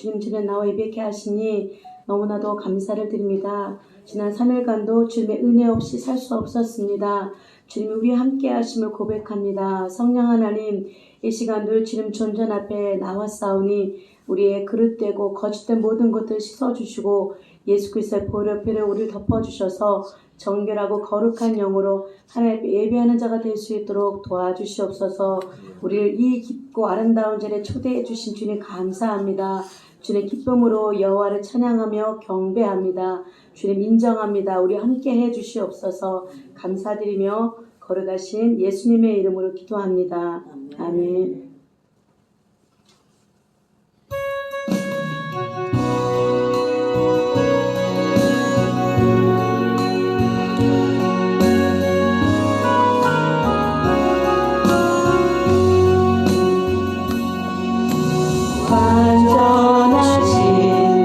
주님 전에 나와 예배케 하시니 너무나도 감사를 드립니다. 지난 3일간도 주님의 은혜 없이 살 수 없었습니다. 주님이 우리와 함께 하심을 고백합니다. 성령 하나님, 이 시간도 주님 존전 앞에 나왔사오니 우리의 그릇되고 거짓된 모든 것들을 씻어주시고 예수 그리스도의 보혈의 우리를 덮어주셔서 정결하고 거룩한 영으로 하나님 예배하는 자가 될 수 있도록 도와주시옵소서. 우리를 이 깊고 아름다운 자리에 초대해 주신 주님 감사합니다. 주님 기쁨으로 여호와를 찬양하며 경배합니다. 주님 인정합니다. 우리 함께 해 주시옵소서. 감사드리며 거룩하신 예수님의 이름으로 기도합니다. 아멘. 완전하신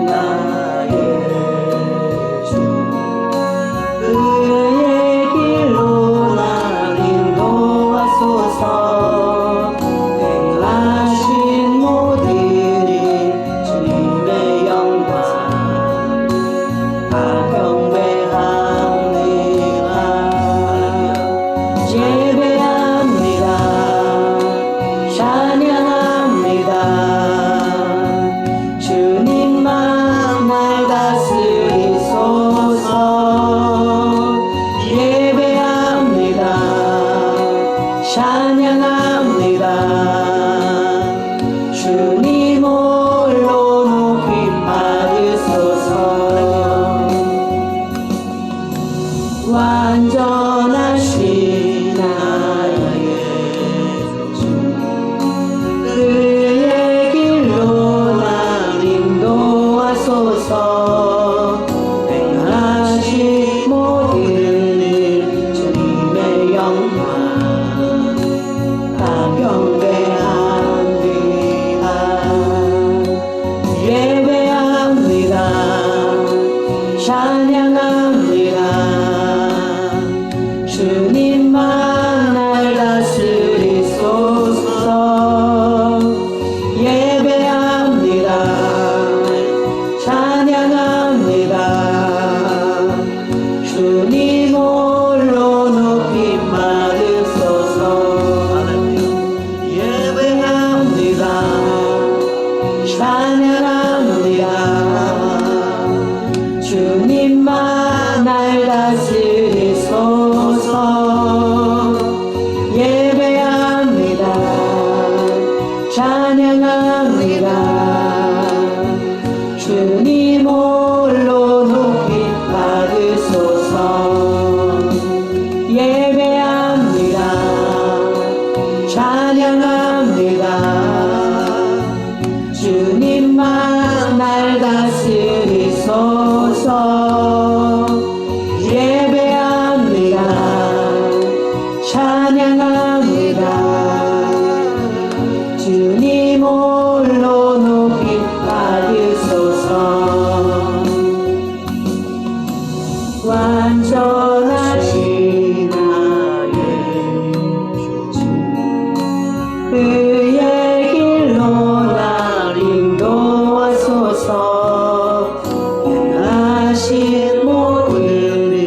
나의 주 그의 길로 날 인도하소서. 행하신 모든 일 주님의 영광 다 경배합니다. 예배합니다. 찬양합니다. 주님만 날 다스리소서. 예배합니다. 찬양합니다. 주님 홀로 높이 받으소서. 예배합니다. 찬양합니다. 주님만 날 다스리소서. 예배합니다. 찬양합니다. 주님 홀로 높이 받으소서. 예배합니다. 찬양합니다. 주님만 날 다스리소서. 예배합니다. 찬양합니다. 주님 홀로 높이 받으소서. 완전하신 나의 주 그의 길로 날 인도하소서. 행하신 모든 일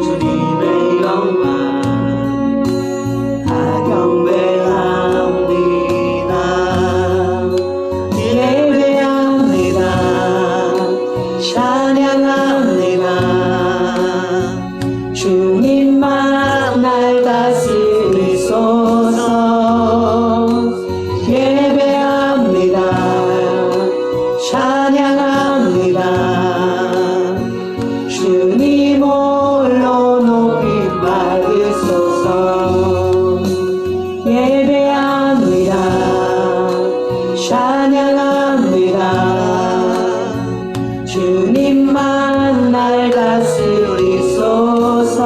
주님의 영광 다 경배합니다. 예배합니다. 찬양합니다. 주님만 날 다스리소서. 예배합니다. 찬양합니다. 주님 홀로 높이 받으소서. 예배합니다. 찬양합니다. 주님만 날 다스리소서.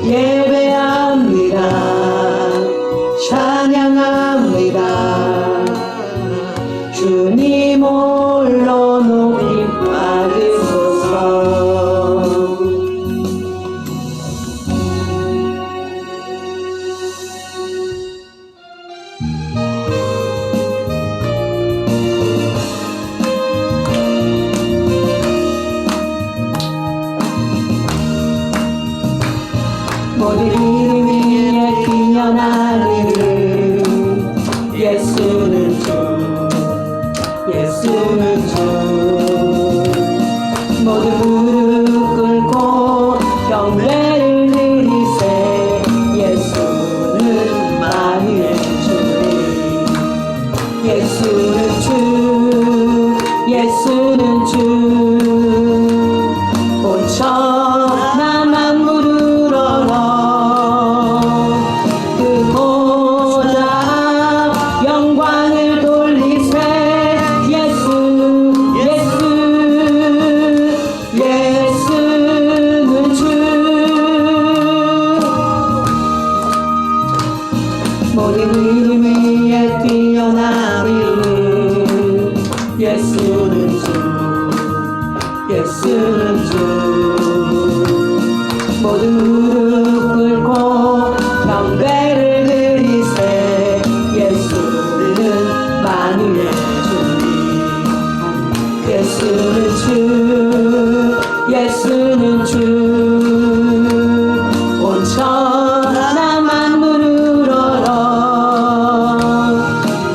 예배합니다. 찬양합니다. 주님 홀로 높이 받으소서. 예수는 주 모든 무릎 꿇고 경배를 드리세 예수는 만유의 주님 예수는 주 예수는 주 온 천하 만물을 얼어 그 보좌 영광을 돌리세 예수 예수는 주 모든 이름 위에 뛰어난 이름 예수는 주 예수는 주 모든 무릎 꿇고 경배를 드리세 예수는 만유의 주님 예수는 주 예수는 주 온 천하 만물을 얼어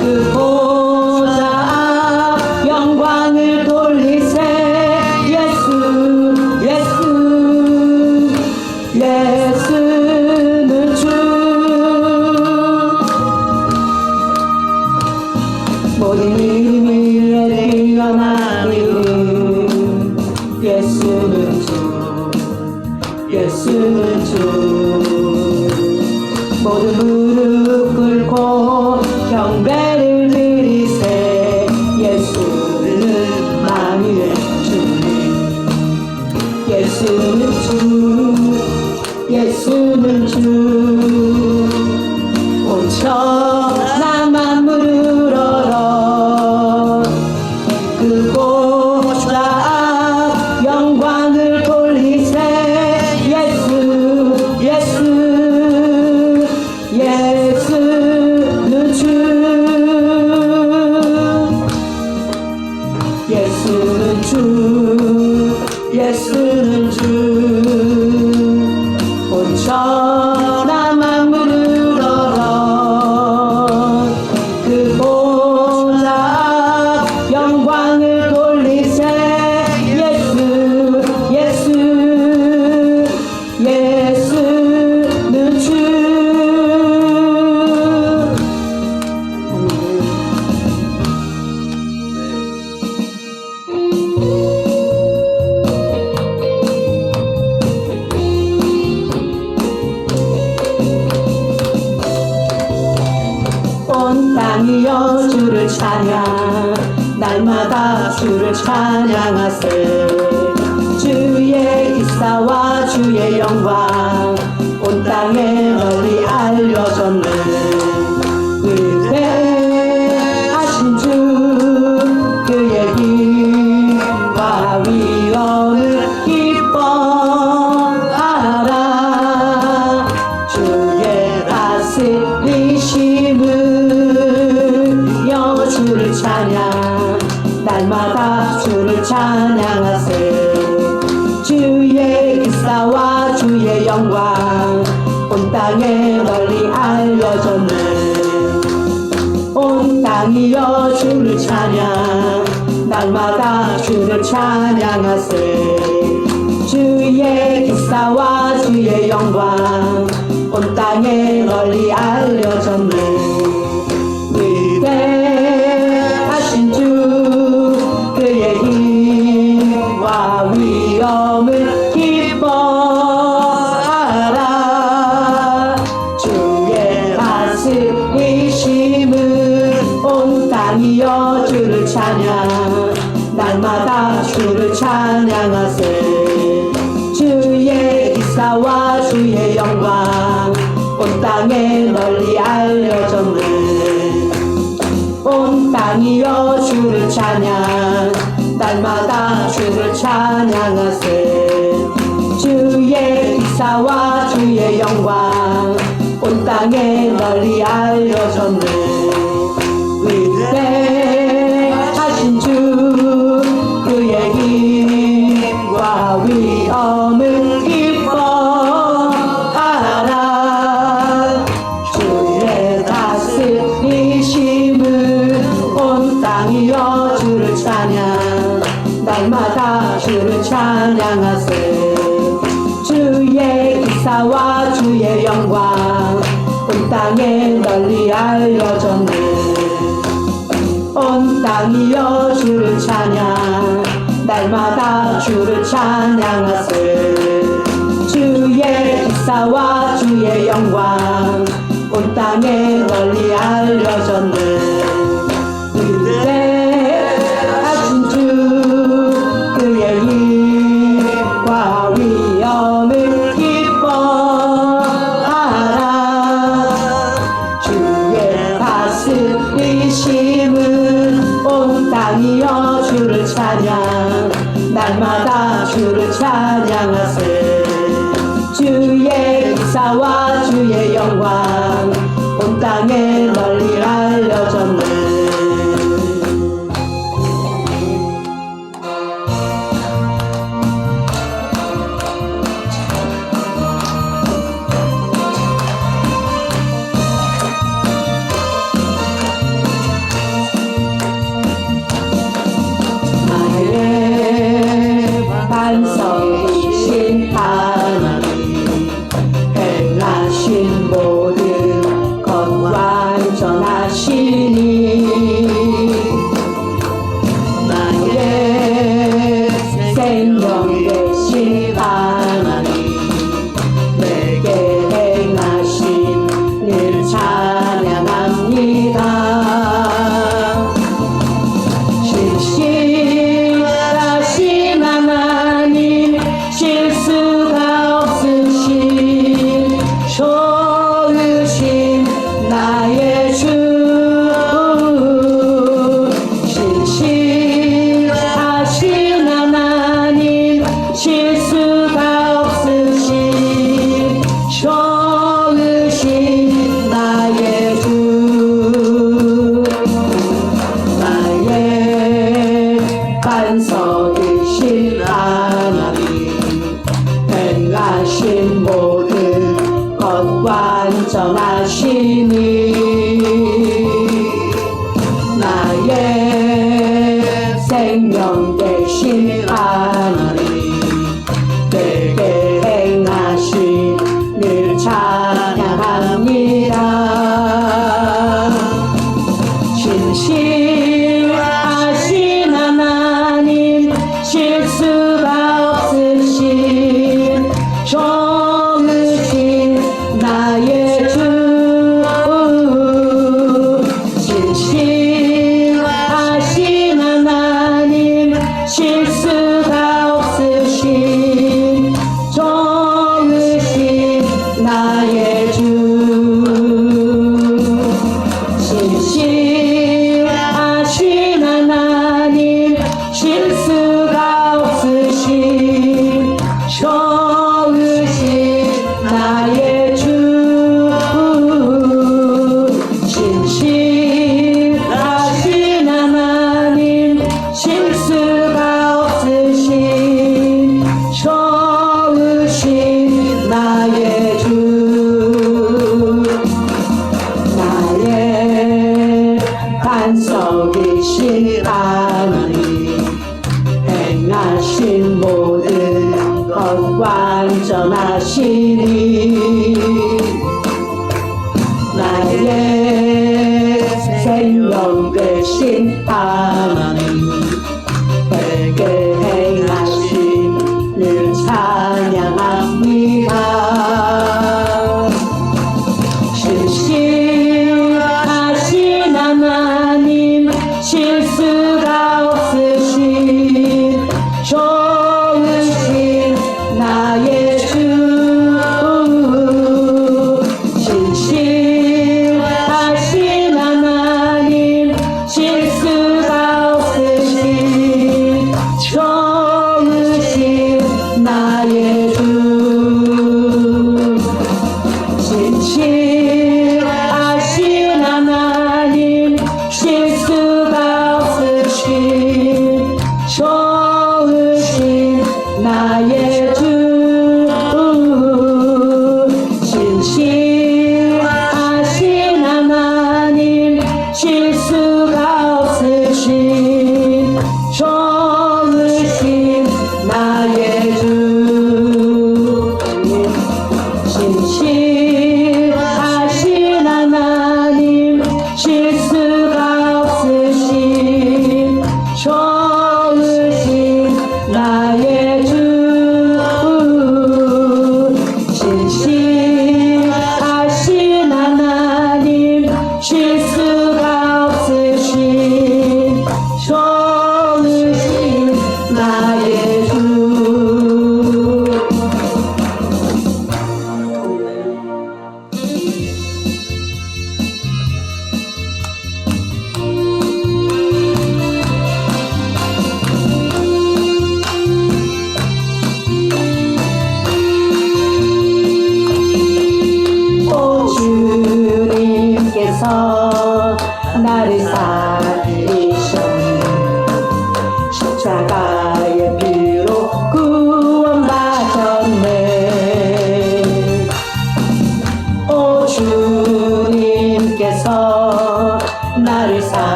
그 보좌 영광을 돌리세 예수는 주 모든 이름 위에 뛰어난 이름 예수는 주 예수는 주 모든 무릎 꿇고 경배를 드리세 예수는 만유의 주님 예수는 주 예수는 주 온 천하 만물을 얼어 그 보좌 영광을 돌리세 예수는 주 예수는 주 예수는 주 온 천하 만물을 얼어 그 보좌 영광을 돌리세 예수는 주 온 땅이여 주를 찬양 날마다 주를 찬양하세 주의 기사와 주의 영광 온 땅에 널리 알려졌네 위대하신 주 그의 힘과 위엄을 기뻐하라 주의 다스리심을 여주를 찬양 날마다 주를 찬양하세 주의 기사와 주의 영광 온 땅에 널리 알려졌네 온 땅이여 주를 찬양 날마다 주를 찬양하세 주의 기사와 주의 영광 온 땅에 널리 알려졌네 위대하신 주 그의 힘과 위엄을 기뻐하라 주의 다스리심을 온 땅이여 주를 찬양 날마다 주를 찬양하세 주의 기사와 주의 영광 온 땅에 널리 알려졌네 온 땅이여 주를 찬양 날마다 주를 찬양하세 주의 기사와 주의 영광 온 땅에 널리 알려졌네 위대하신 주 그의 힘과 위엄을 기뻐하라 주의 다스리심을 온 땅에 땅이여 주를 찬양 날마다 주를 찬양하세 주의 기사와 주의 영광 온 땅에 널리 알려졌네 온 땅이여 주를 찬양 날마다 주를 찬양하세 주의 기사와 주의 영광 온 땅에 널리 알려졌네 위대하신 주 그의 힘과 위엄을 기뻐하라 주의 다스리심은 온 땅이여 주를 찬양 날마다 주를 찬양하세 주의 기사와 주의 영광 온 땅에 널리 알려졌네 나의 반석이신 하나님 행하신 모든 것 완전하시니 나의 생명 되신 하나님 내게 행하신 일 찬양합니다 신실하신 하나님 실수가 없으신 좋으신 나의 주 신실하신 하나님 실수가 없으신 좋으신 나의 주 나의 반석이신 하나님 행하신 모든 것 완전하시니 나의 생명 되신 하나님 내게 행하신 일 찬양합니다 신실하신 하나님 실수가 없으신 좋으신 나의 주 신실하신 하나님 실수가 없으신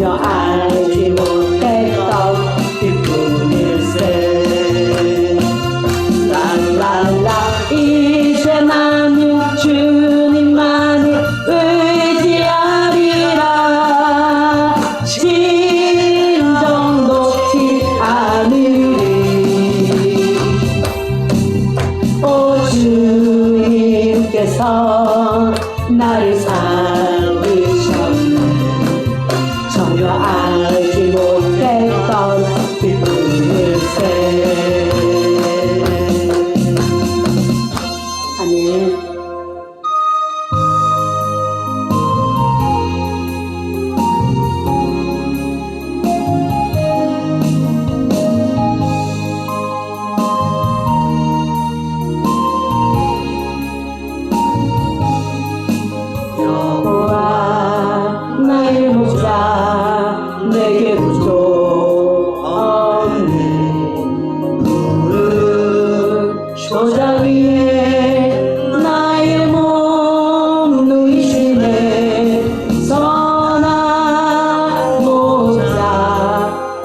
전혀 알지 못했던 기쁨일세. 랄랄라 이제 나는 주님만을 의지하리라. 심정 높지 않으리. 오 주님께서 나를 살리셨네. 전혀 알지 못했던 기쁨일세. 아멘. 여호와 나의 목자 내게 부족 없네. 푸른 초장 위에 나의 몸 누이시네. 선한 목자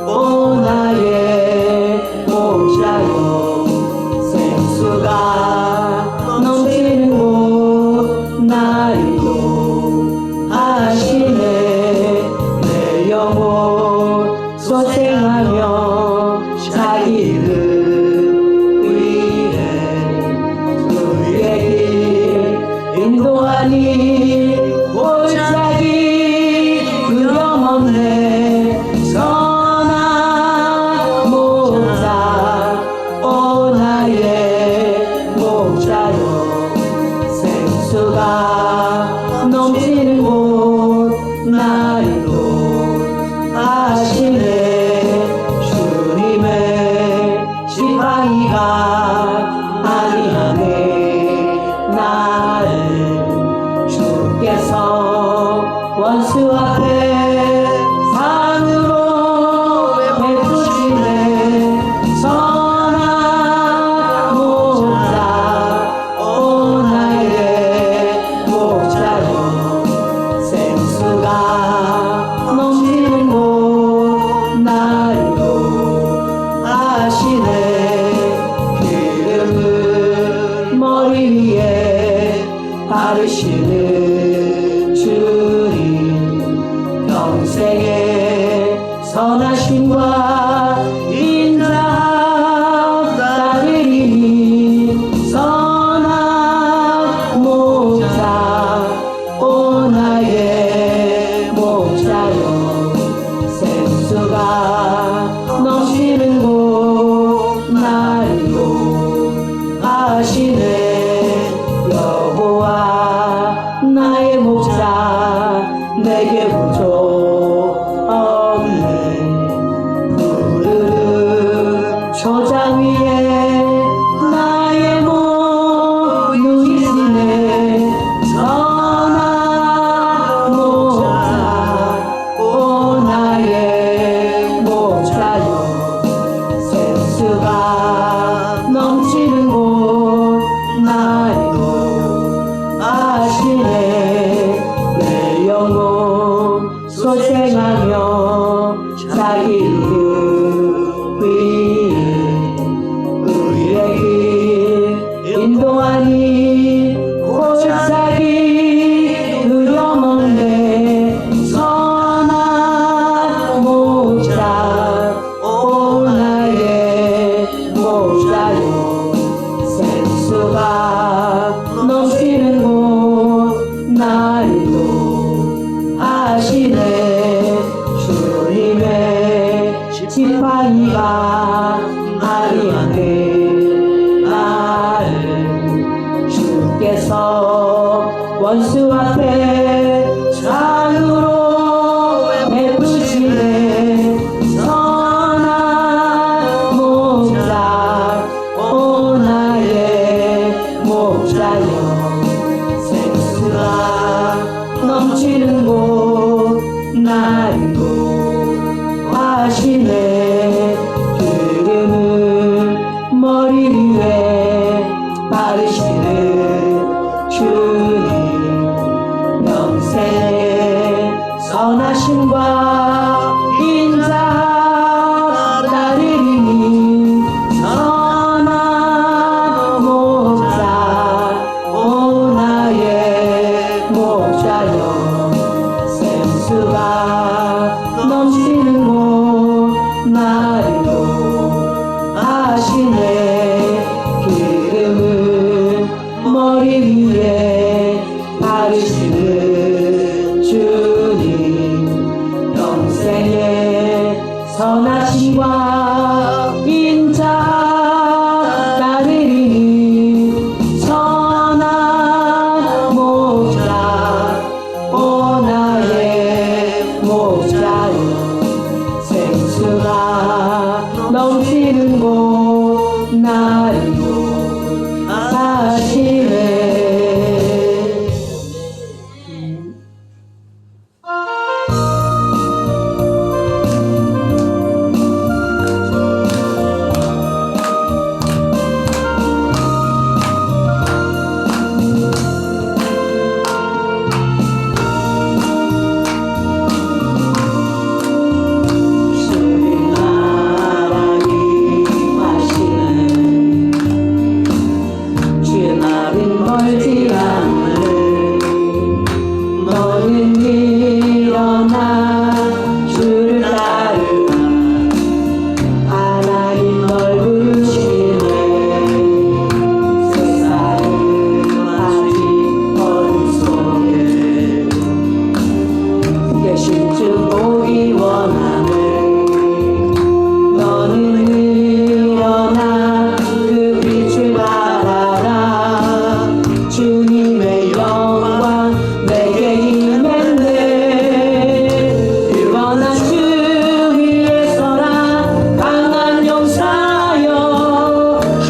오 나의 목자여. 생수가 넘치는 곳 나를 하시네. 내 영혼 소생하며 자기 이름 위해 우리의 길 인도하니 골짜기 두려움없네. 선한 목자 오 나의 목자여. 생수가 넘치는 곳 나를 하시네. 주님의 지팡이가 아니하네. 나를 주께서 원수 앞에 상으로 베푸시네. 선한 목자 오 나의 목자여. 생수가 넘치는 곳 나를 하시네. 기름을 머리 위에 바르시는 주님. 평생의 선하심과 인자함 따르리니. 선한 목자 오 나의 목자여. 생수가 넘치는 곳 나를 하시네. 여호와 나의 목자 내게 부족 없네. 푸른 초장 위에 나의 몸 누이시네. 선한 목자 오 나의 목자여. 생수가 넘치는 곳 나를 하시네. 내 영혼 소생하며 자기 이름 위에 우리의 길 인도하니 골짜기 두려움없네. 선한 목자 오 나의 목자여. 생수가 넘치는 곳 나를 하시네. 주님의 지팡이가 아니하네. 나를 주께서 원수 앞에 상으로 베푸시네. 선한 목자 오 나의 목자여. 생수가 넘치는 곳 나를 하시네. 기름을 머리 위에 바르시는 주님. 영생의 선하심과 넘치는 곳 나를 하시네. 기름을 머리 위에 바르시는 주님, 영생의 선하심과 인자 따르리니 선한 목자 오 나의 목자여, 생수가 넘치는 곳 나를 하시네. 멀지 않을 너는 일어나 주를 따르라. 하나님 널 부르시네. 세상은 아직 어둠 속에 계신 주 보기 원하네. 너는 일어나 그 빛을 바라라. 주님의 영광 내게 임했네. 일어나 주 위에 서라. 강한 용사여,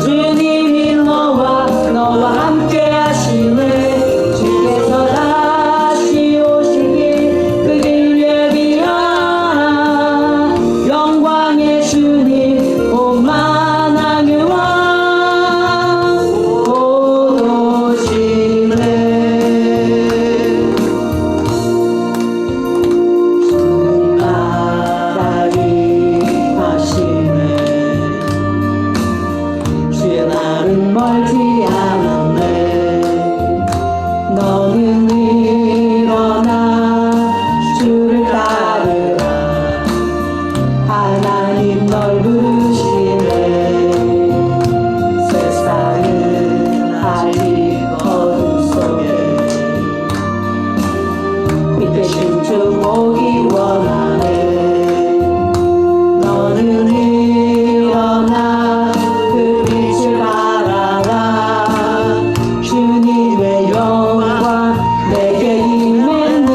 주님이 너와 함께 하시네. 주께서 다시 오시길 그 길 예비하라. 영광의 주님 오만하게 와 멀지 않았네. 너는 일어나 주를 따르라. 하나님 널 부르시네. 세상은 아직 어둠 속에 빛 대신 주 보기 원하네. 너는 일어나 그 빛을 바라라. 주님의 영광 내게 임했네.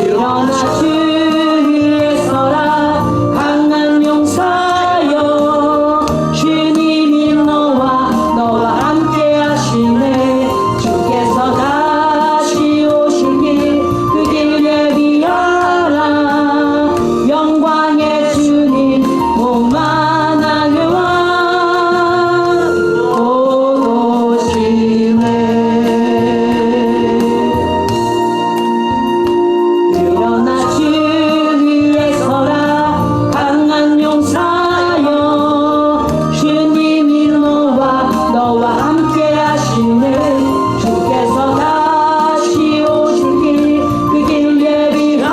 일어나 주 위에 서라. 강한 용사여, 주님이 너와 함께 하시네. 주께서 다시 오시길 그 길 예비하라. 영광의 주님 오만하게 와 오시네. 일어나 주 위에 서라. 강한 용사여, 주님이 너와 함께 하시네. 주께서 다시 오시길 그 길 예비하라.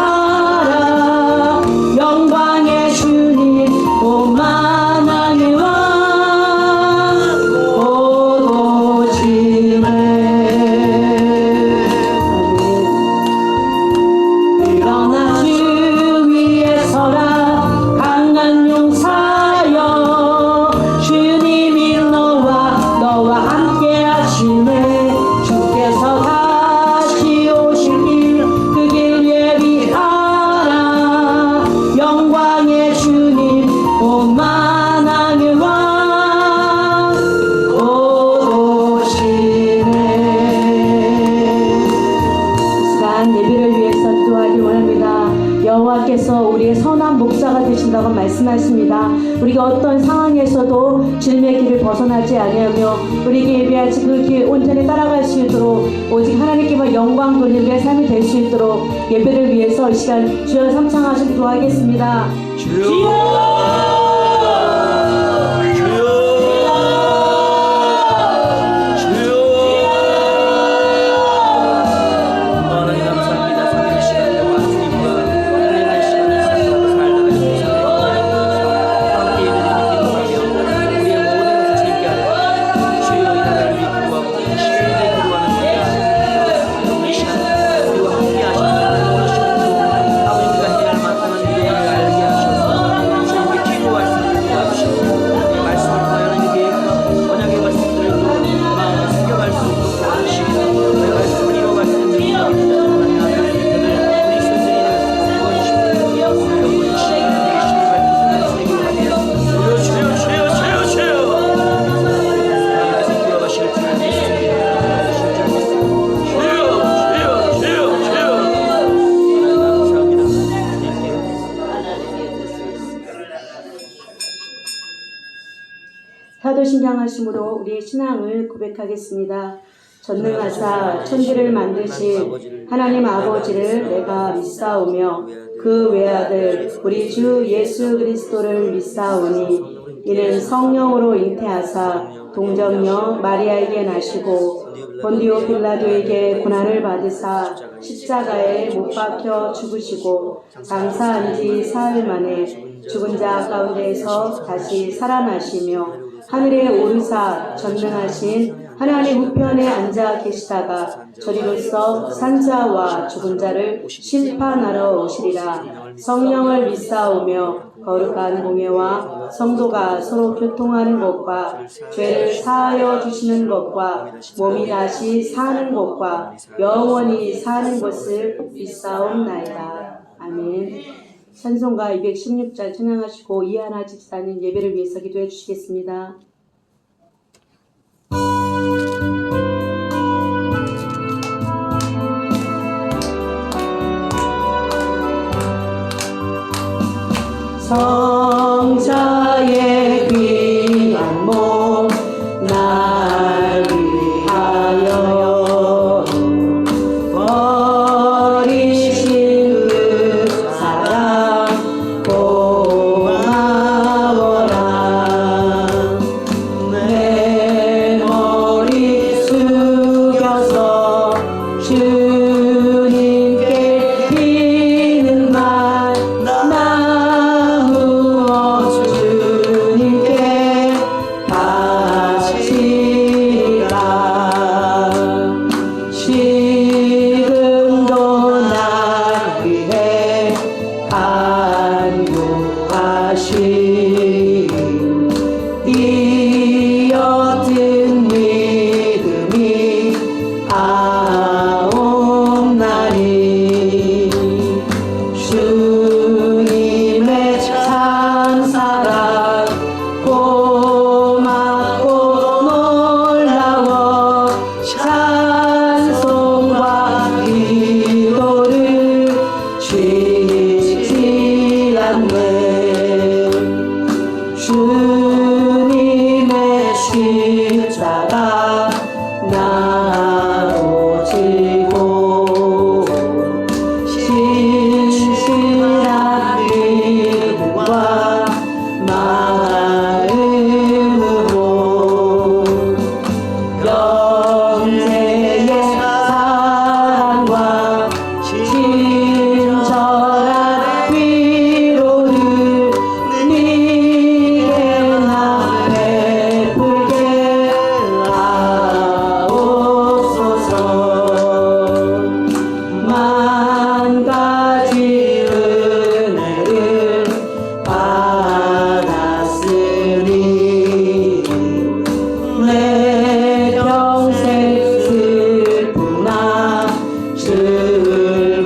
영광의 주님 오만하게 와 오시네. 일어나 주 위에 서라. 강한 용사여, 주님이 너와 함께 하시네. 주께서 다시 오시길 그 길 예비하라. 영광의 주님 오만하게 와 오시네. 시간 예배를 위해서 기도하기 원합니다. 여호와께서 우리의 선한 목자가 되신다고 말씀하십니다. 우리가 어떤 상황에서도 주님의 길을 벗어나지 아니하며 우리에게 예배하신 그 길 온전히 따라갈 수 있도록 오직 하나님께만 영광 돌리는 삶이 될 수 있도록 예배를 위해서 이 시간 주여 삼창하시기 기도하겠습니다. 하나님 감사합니다. 3일 시간 동안 주님과 하나님 신장하심으로 우리의 신앙을 고백하겠습니다. 전능하사 천지를 만드신 하나님 아버지를 내가 믿사오며 그 외아들 우리 주 예수 그리스도를 믿사오니 이는 성령으로 잉태하사 동정녀 마리아에게 나시고 본디오 빌라도에게 고난을 받으사 십자가에 못 박혀 죽으시고 장사한 지 사흘 만에 죽은 자 가운데에서 다시 살아나시며 하늘에 오르사 전능하신 하나님 우편에 앉아 계시다가 저리로서 산자와 죽은 자를 심판하러 오시리라. 성령을 믿사오며 거룩한 공예와 성도가 서로 교통하는 것과 죄를 사하여 주시는 것과 몸이 다시 사는 것과 영원히 사는 것을 믿사옵나이다. 아멘. 찬송가 216장 찬양하시고 이하나 집사님 예배를 위해서 기도해 주시겠습니다. 성자의 귀한 몸 날 위하여 버리신 그 사랑 고마워라. 내 머리 숙여서 주님께 비는 말 주님께 바치리라. 지금도 날 위해 간구하신 이 옅은 믿음이 아옵나니 주님의 찬사랑 고맙고 놀라워 찬송과 기도를 쉬지 않네. 주님의 십자가 나로 지고 신실한 믿음과 마음으로 영생의 사랑과 친절한 위로를 네게 나 베풀게 하옵소서. 만 가지 은혜를 받았으니 내 평생 슬프나 즐거우나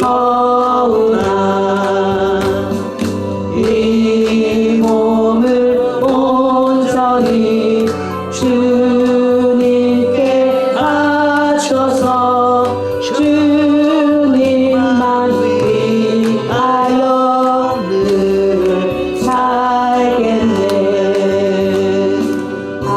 이 몸을 온전히 주님께 바쳐서 주님만 위하여 늘 살겠네. 아멘.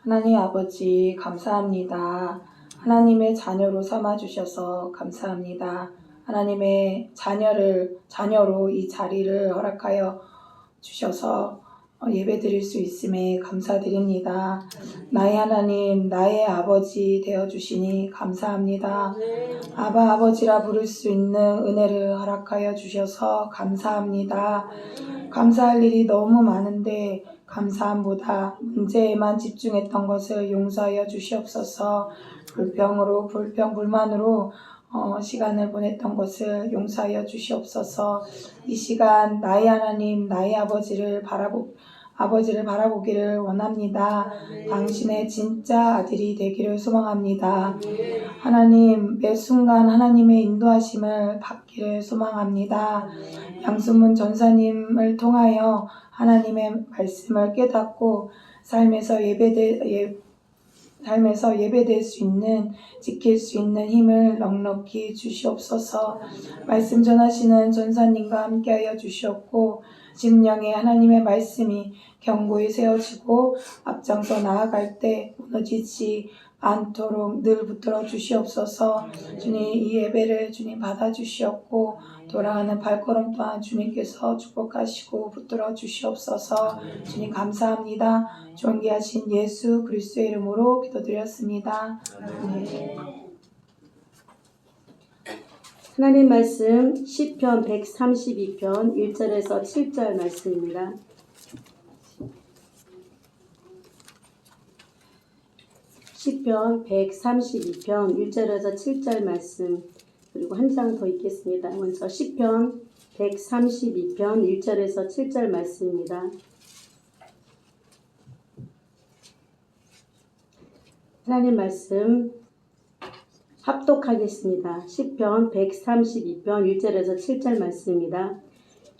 하나님 아버지 감사합니다. 하나님의 자녀로 삼아주셔서 감사합니다. 하나님의 자녀로 이 자리를 허락하여 주셔서 예배드릴 수 있음에 감사드립니다. 나의 하나님, 나의 아버지 되어주시니 감사합니다. 아바 아버지라 부를 수 있는 은혜를 허락하여 주셔서 감사합니다. 감사할 일이 너무 많은데 감사함보다 문제에만 집중했던 것을 용서하여 주시옵소서. 불평불만으로 시간을 보냈던 것을 용서하여 주시옵소서. 이 시간 나의 하나님, 나의 아버지를 아버지를 바라보기를 원합니다. 당신의 진짜 아들이 되기를 소망합니다. 하나님, 매 순간 하나님의 인도하심을 받기를 소망합니다. 양순문 전사님을 통하여 하나님의 말씀을 깨닫고 삶에서 예배될 수 있는, 지킬 수 있는 힘을 넉넉히 주시옵소서. 말씀 전하시는 전사님과 함께하여 주시옵고 심령에 하나님의 말씀이 견고히 세워지고 앞장서 나아갈 때 무너지지 않도록 늘 붙들어 주시옵소서. 주님, 이 예배를 주님 받아주시옵고 돌아가는 발걸음 또한 주님께서 축복하시고 붙들어 주시옵소서. 주님 감사합니다. 존귀하신 예수 그리스도의 이름으로 기도드렸습니다. 네. 하나님 말씀 시편 132편 1절에서 7절 말씀입니다. 시편 132편 1절에서 7절 말씀, 그리고 한 장 더 읽겠습니다. 먼저 시편 132편 1절에서 7절 말씀입니다. 하나님 말씀 합독하겠습니다. 시편 132편 1절에서 7절 말씀입니다.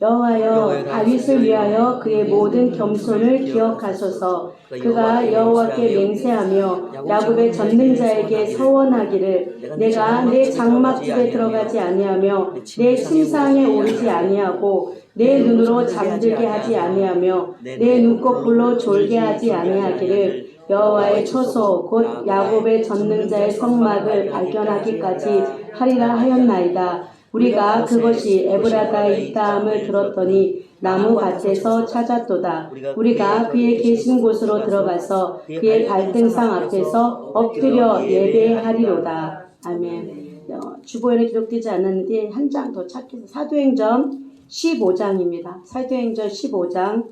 여호와여, 다윗을 위하여 그의 모든 겸손을 기억하소서. 그가 여호와께 맹세하며 야곱의 전능자에게 서원하기를, 내가 내 장막집에 들어가지 아니하며 내 침상에 오르지 아니하고 내 눈으로 잠들게 하지 아니하며 내 눈꺼풀로 졸게 하지 아니하기를, 여호와의 처소 곧 야곱의 전능자의 성막을 발견하기까지 하리라 하였나이다. 우리가 그것이 에브라다에 있다함을 들었더니 나무 밭에서 찾았도다. 우리가 그의 계신 곳으로 들어가서 그의 발등상 앞에서 엎드려 예배하리로다. 아멘. 주보에는 기록되지 않았는데 한 장 더 찾겠습니다. 사도행전 15장입니다. 사도행전 15장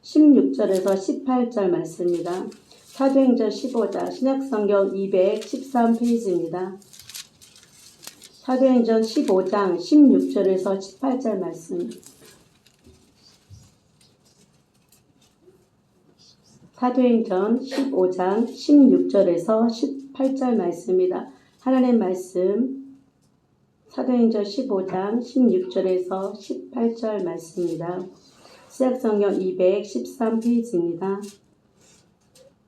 16절에서 18절 말씀입니다. 사도행전 15장 신약성경 213페이지입니다. 사도행전 15장 16절에서 18절 말씀. 사도행전 15장 16절에서 18절 말씀입니다. 하나님 말씀 사도행전 15장 16절에서 18절 말씀입니다. 신약성경 213페이지입니다.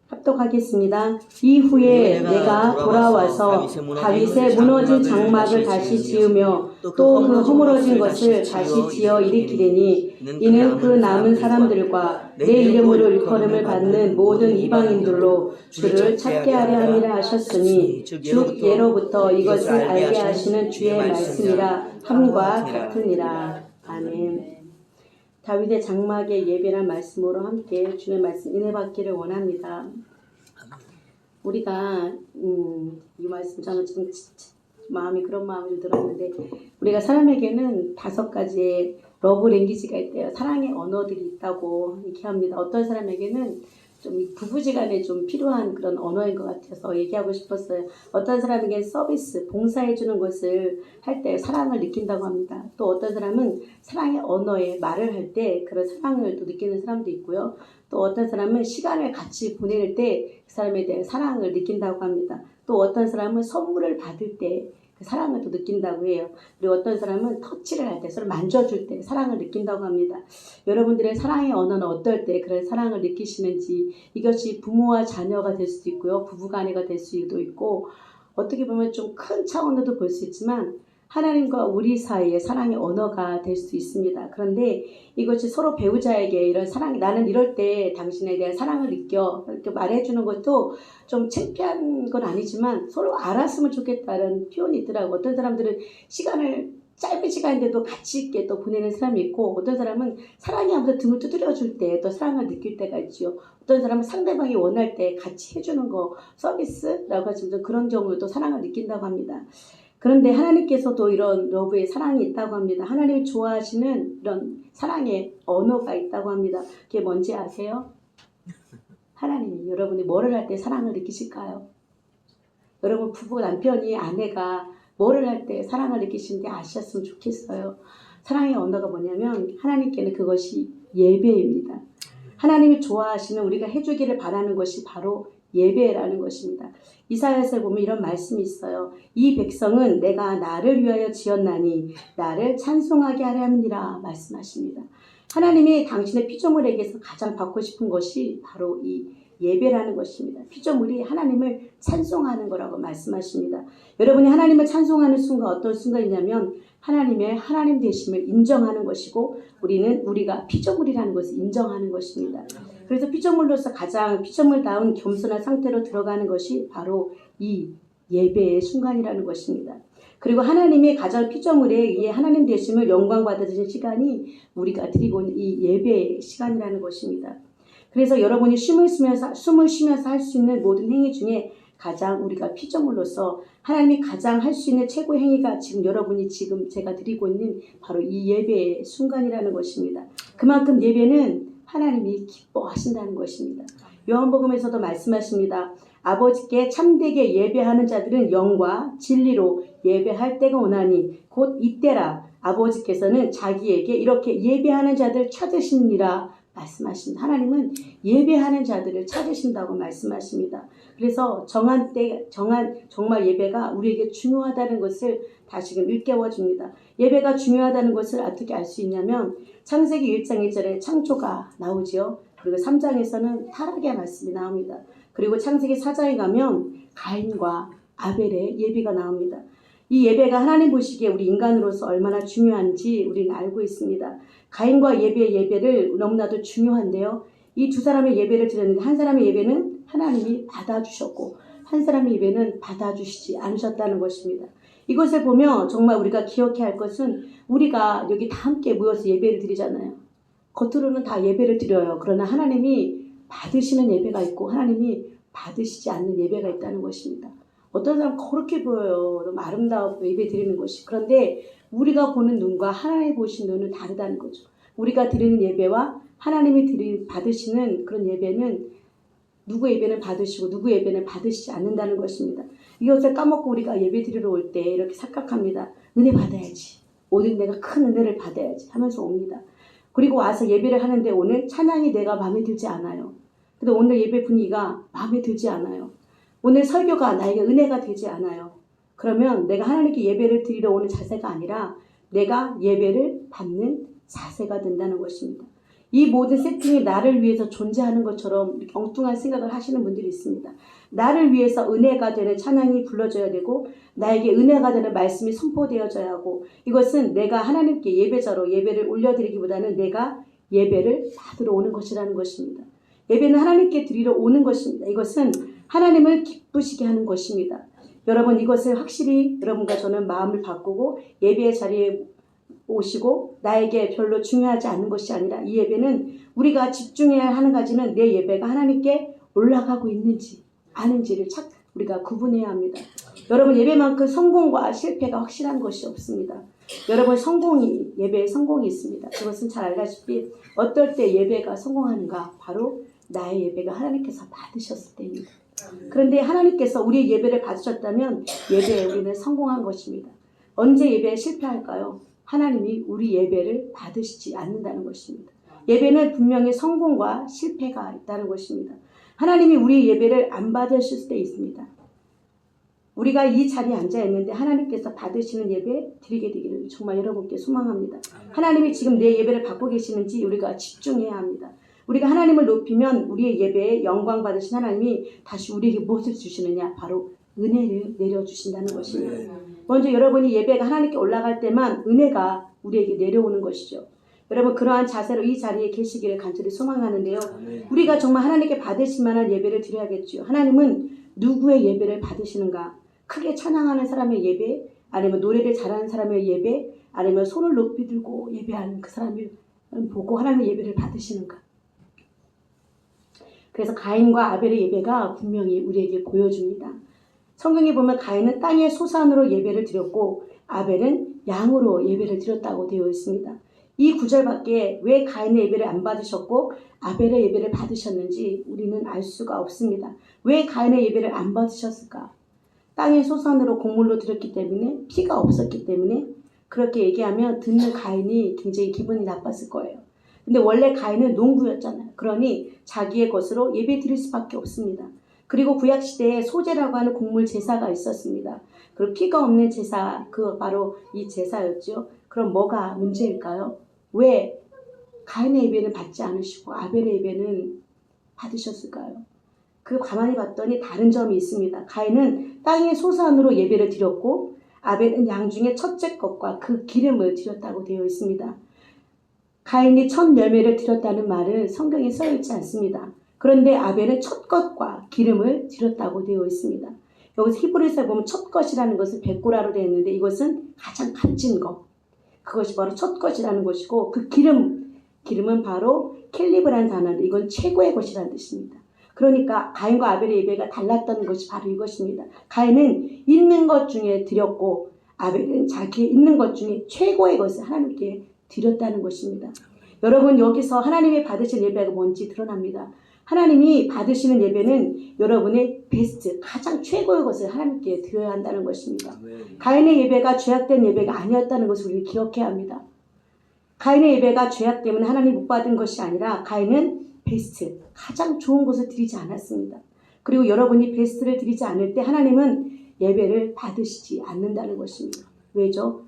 합독하겠습니다. 이후에 내가 돌아와서 다윗의 무너진 장막을 다시 지으며 또 그 허물어진 것을 다시 지어 일으키리니, 이는 그 남은 사람들과 내 이름으로 일컬음을 받는 모든 이방인들로 주를 찾게 하려 함이라 하셨으니, 쭉 예로부터 이것을 알게 하시는 주의 말씀이라 함과 같으니라. 아멘. 다윗의 장막의 예배란 말씀으로 함께 주의 말씀 은혜 받기를 원합니다. 우리가 이 말씀 저는 좀 마음이 그런 마음이 들었는데, 우리가 사람에게는 5가지의 러브 랭귀지가 있대요. 사랑의 언어들이 있다고 얘기합니다. 어떤 사람에게는 좀 부부지간에 좀 필요한 그런 언어인 것 같아서 얘기하고 싶었어요. 어떤 사람에게는 서비스, 봉사해주는 것을 할 때 사랑을 느낀다고 합니다. 또 어떤 사람은 사랑의 언어에 말을 할 때 그런 사랑을 또 느끼는 사람도 있고요. 또 어떤 사람은 시간을 같이 보낼 때 그 사람에 대한 사랑을 느낀다고 합니다. 또 어떤 사람은 선물을 받을 때 그 사랑을 또 느낀다고 해요. 그리고 어떤 사람은 터치를 할 때, 서로 만져줄 때 사랑을 느낀다고 합니다. 여러분들의 사랑의 언어는 어떨 때 그런 사랑을 느끼시는지, 이것이 부모와 자녀가 될 수도 있고요. 부부간에가 될 수도 있고, 어떻게 보면 좀 큰 차원으로도 볼 수 있지만 하나님과 우리 사이의 사랑의 언어가 될 수 있습니다. 그런데 이것이 서로 배우자에게 이런 사랑, 나는 이럴 때 당신에 대한 사랑을 느껴, 이렇게 말해주는 것도 좀 창피한 건 아니지만 서로 알았으면 좋겠다는 표현이 있더라고요. 어떤 사람들은 시간을 짧은 시간인데도 같이 있게 또 보내는 사람이 있고, 어떤 사람은 사랑이 하면서 등을 두드려줄 때 또 사랑을 느낄 때가 있죠. 어떤 사람은 상대방이 원할 때 같이 해주는 거, 서비스라고 하시면 그런 경우도 사랑을 느낀다고 합니다. 그런데 하나님께서도 이런 러브의 사랑이 있다고 합니다. 하나님이 좋아하시는 이런 사랑의 언어가 있다고 합니다. 그게 뭔지 아세요? 하나님이 여러분이 뭐를 할 때 사랑을 느끼실까요? 여러분 부부, 남편이, 아내가 뭐를 할 때 사랑을 느끼시는지 아셨으면 좋겠어요. 사랑의 언어가 뭐냐면 하나님께는 그것이 예배입니다. 하나님이 좋아하시는 우리가 해주기를 바라는 것이 바로 예배라는 것입니다. 이사야서에 보면 이런 말씀이 있어요. 이 백성은 내가 나를 위하여 지었나니 나를 찬송하게 하려 함이라 말씀하십니다. 하나님이 당신의 피조물에게서 가장 받고 싶은 것이 바로 이 예배라는 것입니다. 피조물이 하나님을 찬송하는 거라고 말씀하십니다. 여러분이 하나님을 찬송하는 순간 어떤 순간이냐면 하나님의 하나님 되심을 인정하는 것이고 우리가 피조물이라는 것을 인정하는 것입니다. 그래서 피조물로서 가장 피조물다운 겸손한 상태로 들어가는 것이 바로 이 예배의 순간이라는 것입니다. 그리고 하나님이 가장 피조물에 의해 하나님 되심을 영광 받으신 시간이 우리가 드리고 있는 이 예배의 시간이라는 것입니다. 그래서 여러분이 숨을 쉬면서 할 수 있는 모든 행위 중에 가장 우리가 피조물로서 하나님이 가장 할 수 있는 최고의 행위가 지금 제가 드리고 있는 바로 이 예배의 순간이라는 것입니다. 그만큼 예배는 하나님이 기뻐하신다는 것입니다. 요한복음에서도 말씀하십니다. 아버지께 참되게 예배하는 자들은 영과 진리로 예배할 때가 오나니 곧 이때라. 아버지께서는 자기에게 이렇게 예배하는 자들 찾으시니라 말씀하십니다. 하나님은 예배하는 자들을 찾으신다고 말씀하십니다. 그래서 정말 예배가 우리에게 중요하다는 것을 다시금 일깨워 줍니다. 예배가 중요하다는 것을 어떻게 알 수 있냐면 창세기 1장 1절에 창조가 나오지요. 그리고 3장에서는 타락의 말씀이 나옵니다. 그리고 창세기 4장에 가면 가인과 아벨의 예배가 나옵니다. 이 예배가 하나님 보시기에 우리 인간으로서 얼마나 중요한지 우리는 알고 있습니다. 가인과 예배를 너무나도 중요한데요. 이 두 사람의 예배를 드렸는데 한 사람의 예배는 하나님이 받아주셨고 한 사람의 예배는 받아주시지 않으셨다는 것입니다. 이것을 보면 정말 우리가 기억해야 할 것은 우리가 여기 다 함께 모여서 예배를 드리잖아요. 겉으로는 다 예배를 드려요. 그러나 하나님이 받으시는 예배가 있고 하나님이 받으시지 않는 예배가 있다는 것입니다. 어떤 사람 그렇게 보여요. 너무 아름다워 예배 드리는 것이. 그런데 우리가 보는 눈과 하나님이 보신 눈은 다르다는 거죠. 우리가 드리는 예배와 하나님이 받으시는 그런 예배는 누구 예배는 받으시고 누구 예배는 받으시지 않는다는 것입니다. 이것을 까먹고 우리가 예배 드리러 올 때 이렇게 착각합니다. 은혜 받아야지. 오늘 내가 큰 은혜를 받아야지 하면서 옵니다. 그리고 와서 예배를 하는데 오늘 찬양이 내가 마음에 들지 않아요. 근데 오늘 예배 분위기가 마음에 들지 않아요. 오늘 설교가 나에게 은혜가 되지 않아요. 그러면 내가 하나님께 예배를 드리러 오는 자세가 아니라 내가 예배를 받는 자세가 된다는 것입니다. 이 모든 세팅이 나를 위해서 존재하는 것처럼 엉뚱한 생각을 하시는 분들이 있습니다. 나를 위해서 은혜가 되는 찬양이 불러져야 되고 나에게 은혜가 되는 말씀이 선포되어져야 하고 이것은 내가 하나님께 예배자로 예배를 올려드리기보다는 내가 예배를 받으러 오는 것이라는 것입니다. 예배는 하나님께 드리러 오는 것입니다. 이것은 하나님을 기쁘시게 하는 것입니다. 여러분 이것을 확실히 여러분과 저는 마음을 바꾸고 예배의 자리에 오시고 나에게 별로 중요하지 않은 것이 아니라 이 예배는 우리가 집중해야 하는 가지는 내 예배가 하나님께 올라가고 있는지 아닌지를 우리가 구분해야 합니다. 여러분 예배만큼 성공과 실패가 확실한 것이 없습니다. 여러분 예배에 성공이 있습니다. 그것은 잘 알다시피 어떨 때 예배가 성공하는가 바로 나의 예배가 하나님께서 받으셨을 때입니다. 그런데 하나님께서 우리의 예배를 받으셨다면 예배에 우리는 성공한 것입니다. 언제 예배에 실패할까요? 하나님이 우리 예배를 받으시지 않는다는 것입니다. 예배는 분명히 성공과 실패가 있다는 것입니다. 하나님이 우리 예배를 안 받으실 때 있습니다. 우리가 이 자리에 앉아 있는데 하나님께서 받으시는 예배 드리게 되기를 정말 여러분께 소망합니다. 하나님이 지금 내 예배를 받고 계시는지 우리가 집중해야 합니다. 우리가 하나님을 높이면 우리의 예배에 영광 받으신 하나님이 다시 우리에게 무엇을 주시느냐? 바로 은혜를 내려주신다는 것입니다. 먼저 여러분이 예배가 하나님께 올라갈 때만 은혜가 우리에게 내려오는 것이죠. 여러분 그러한 자세로 이 자리에 계시기를 간절히 소망하는데요. 우리가 정말 하나님께 받으실 만한 예배를 드려야겠죠. 하나님은 누구의 예배를 받으시는가? 크게 찬양하는 사람의 예배, 아니면 노래를 잘하는 사람의 예배, 아니면 손을 높이 들고 예배하는 그 사람을 보고 하나님의 예배를 받으시는가? 그래서 가인과 아벨의 예배가 분명히 우리에게 보여줍니다. 성경에 보면 가인은 땅의 소산으로 예배를 드렸고 아벨은 양으로 예배를 드렸다고 되어 있습니다. 이 구절밖에 왜 가인의 예배를 안 받으셨고 아벨의 예배를 받으셨는지 우리는 알 수가 없습니다. 왜 가인의 예배를 안 받으셨을까? 땅의 소산으로 곡물로 드렸기 때문에 피가 없었기 때문에 그렇게 얘기하면 듣는 가인이 굉장히 기분이 나빴을 거예요. 근데 원래 가인은 농부였잖아요. 그러니 자기의 것으로 예배 드릴 수밖에 없습니다. 그리고 구약시대에 소제라고 하는 곡물 제사가 있었습니다. 그리고 피가 없는 제사, 그 바로 이 제사였죠. 그럼 뭐가 문제일까요? 왜 가인의 예배는 받지 않으시고 아벨의 예배는 받으셨을까요? 그 가만히 봤더니 다른 점이 있습니다. 가인은 땅의 소산으로 예배를 드렸고 아벨은 양 중에 첫째 것과 그 기름을 드렸다고 되어 있습니다. 가인이 첫 열매를 드렸다는 말은 성경에 써 있지 않습니다. 그런데 아벨은 첫 것과 기름을 드렸다고 되어 있습니다. 여기서 히브리서에 보면 첫 것이라는 것은 백고라로 되어 있는데 이것은 가장 값진 것. 그것이 바로 첫 것이라는 것이고 그 기름은 바로 켈리브라는 단어인데 이건 최고의 것이라는 뜻입니다. 그러니까 가인과 아벨의 예배가 달랐던 것이 바로 이것입니다. 가인은 있는 것 중에 드렸고 아벨은 자기의 있는 것 중에 최고의 것을 하나님께 드렸다는 것입니다. 여러분 여기서 하나님이 받으신 예배가 뭔지 드러납니다. 하나님이 받으시는 예배는 여러분의 베스트, 가장 최고의 것을 하나님께 드려야 한다는 것입니다. 가인의 예배가 죄악된 예배가 아니었다는 것을 우리는 기억해야 합니다. 가인의 예배가 죄악 때문에 하나님 못 받은 것이 아니라 가인은 베스트, 가장 좋은 것을 드리지 않았습니다. 그리고 여러분이 베스트를 드리지 않을 때 하나님은 예배를 받으시지 않는다는 것입니다. 왜죠?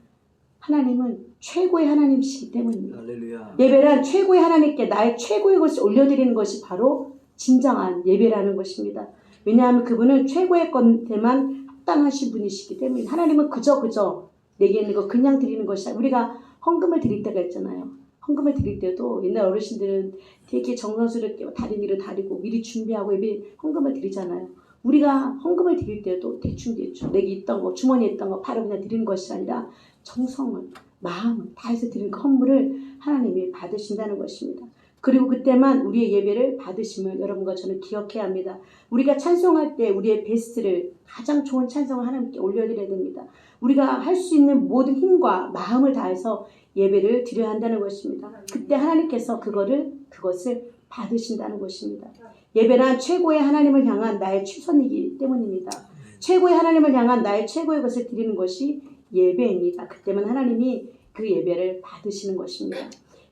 하나님은 최고의 하나님이시기 때문입니다. 할렐루야. 예배란 최고의 하나님께 나의 최고의 것을 올려드리는 것이 바로 진정한 예배라는 것입니다. 왜냐하면 그분은 최고의 것에만 합당하신 분이시기 때문에 하나님은 그저 내게 있는 거 그냥 드리는 것이 아니라 우리가 헌금을 드릴 때가 있잖아요. 헌금을 드릴 때도 옛날 어르신들은 되게 정성스럽게 다리미를 다리고 미리 준비하고 예배 헌금을 드리잖아요. 우리가 헌금을 드릴 때도 대충 내게 있던 거 주머니에 있던 거 바로 그냥 드리는 것이 아니라 정성을 마음을 다해서 드리는 그 헌물을 하나님이 받으신다는 것입니다. 그리고 그때만 우리의 예배를 받으심을 여러분과 저는 기억해야 합니다. 우리가 찬송할 때 우리의 베스트를 가장 좋은 찬송을 하나님께 올려드려야 됩니다. 우리가 할 수 있는 모든 힘과 마음을 다해서 예배를 드려야 한다는 것입니다. 그때 하나님께서 그것을 받으신다는 것입니다. 예배란 최고의 하나님을 향한 나의 최선이기 때문입니다. 최고의 하나님을 향한 나의 최고의 것을 드리는 것이 예배입니다. 그때만 하나님이 그 예배를 받으시는 것입니다.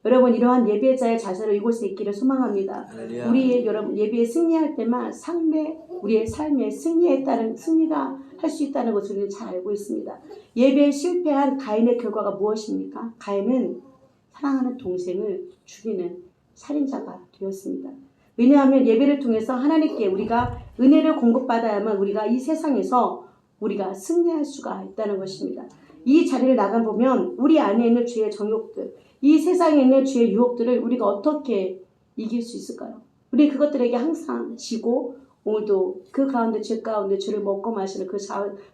여러분 이러한 예배자의 자세로 이곳에 있기를 소망합니다. 우리 여러분 예배에 승리할 때만 우리의 삶에 승리가 할 수 있다는 것을 우리는 잘 알고 있습니다. 예배에 실패한 가인의 결과가 무엇입니까? 가인은 사랑하는 동생을 죽이는 살인자가 되었습니다. 왜냐하면 예배를 통해서 하나님께 우리가 은혜를 공급받아야만 우리가 이 세상에서 우리가 승리할 수가 있다는 것입니다. 이 자리를 나가보면 우리 안에 있는 죄의 정욕들, 이 세상에 있는 죄의 유혹들을 우리가 어떻게 이길 수 있을까요? 우리 그것들에게 항상 지고 오늘도 그 가운데 죄 가운데 죄를 먹고 마시는 그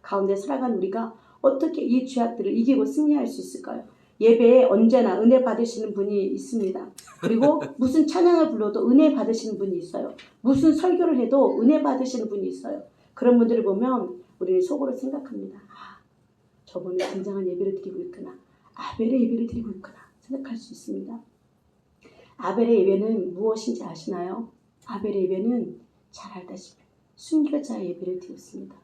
가운데 살아간 우리가 어떻게 이 죄악들을 이기고 승리할 수 있을까요? 예배에 언제나 은혜 받으시는 분이 있습니다. 그리고 무슨 찬양을 불러도 은혜 받으시는 분이 있어요. 무슨 설교를 해도 은혜 받으시는 분이 있어요. 그런 분들을 보면 우리는 속으로 생각합니다. 저분은 굉장한 예배를 드리고 있구나. 아벨의 예배를 드리고 있구나 생각할 수 있습니다. 아벨의 예배는 무엇인지 아시나요? 아벨의 예배는 잘 알다시피 순교자의 예배를 드렸습니다.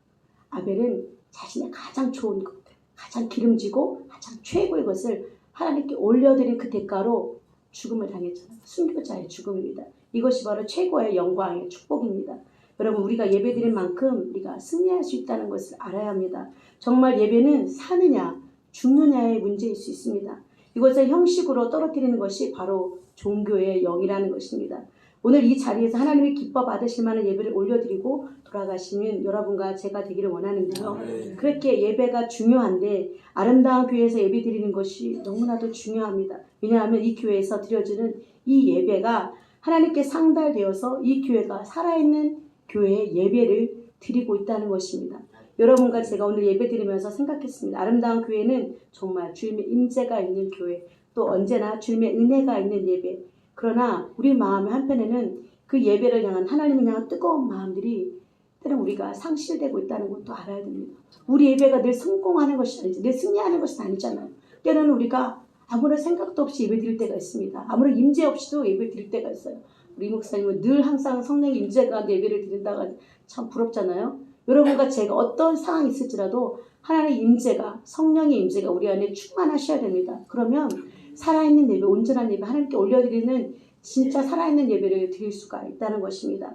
아벨은 자신의 가장 좋은 것들, 가장 기름지고 가장 최고의 것을 하나님께 올려드린 그 대가로 죽음을 당했잖아요. 순교자의 죽음입니다. 이것이 바로 최고의 영광의 축복입니다. 여러분 우리가 예배드린 만큼 우리가 승리할 수 있다는 것을 알아야 합니다. 정말 예배는 사느냐 죽느냐의 문제일 수 있습니다. 이것을 형식으로 떨어뜨리는 것이 바로 종교의 영이라는 것입니다. 오늘 이 자리에서 하나님이 기뻐 받으실 만한 예배를 올려드리고 돌아가시는 여러분과 제가 되기를 원하는데요. 그렇게 예배가 중요한데 아름다운 교회에서 예배 드리는 것이 너무나도 중요합니다. 왜냐하면 이 교회에서 드려지는 이 예배가 하나님께 상달되어서 이 교회가 살아있는 교회의 예배를 드리고 있다는 것입니다. 여러분과 제가 오늘 예배 드리면서 생각했습니다. 아름다운 교회는 정말 주님의 임재가 있는 교회, 또 언제나 주님의 은혜가 있는 예배. 그러나 우리 마음의 한편에는 그 예배를 향한 하나님을 향한 뜨거운 마음들이 때론 우리가 상실되고 있다는 것도 알아야 됩니다. 우리 예배가 늘 성공하는 것이 아니지, 늘 승리하는 것은 아니잖아요. 때로는 우리가 아무런 생각도 없이 예배 드릴 때가 있습니다. 아무런 임재 없이도 예배 드릴 때가 있어요. 우리 목사님은 늘 항상 성령의 임재가 예배를 드린다가 참 부럽잖아요. 여러분과 제가 어떤 상황이 있을지라도 하나님의 임재가, 성령의 임재가 우리 안에 충만하셔야 됩니다. 그러면 살아있는 예배, 온전한 예배, 하나님께 올려드리는 진짜 살아있는 예배를 드릴 수가 있다는 것입니다.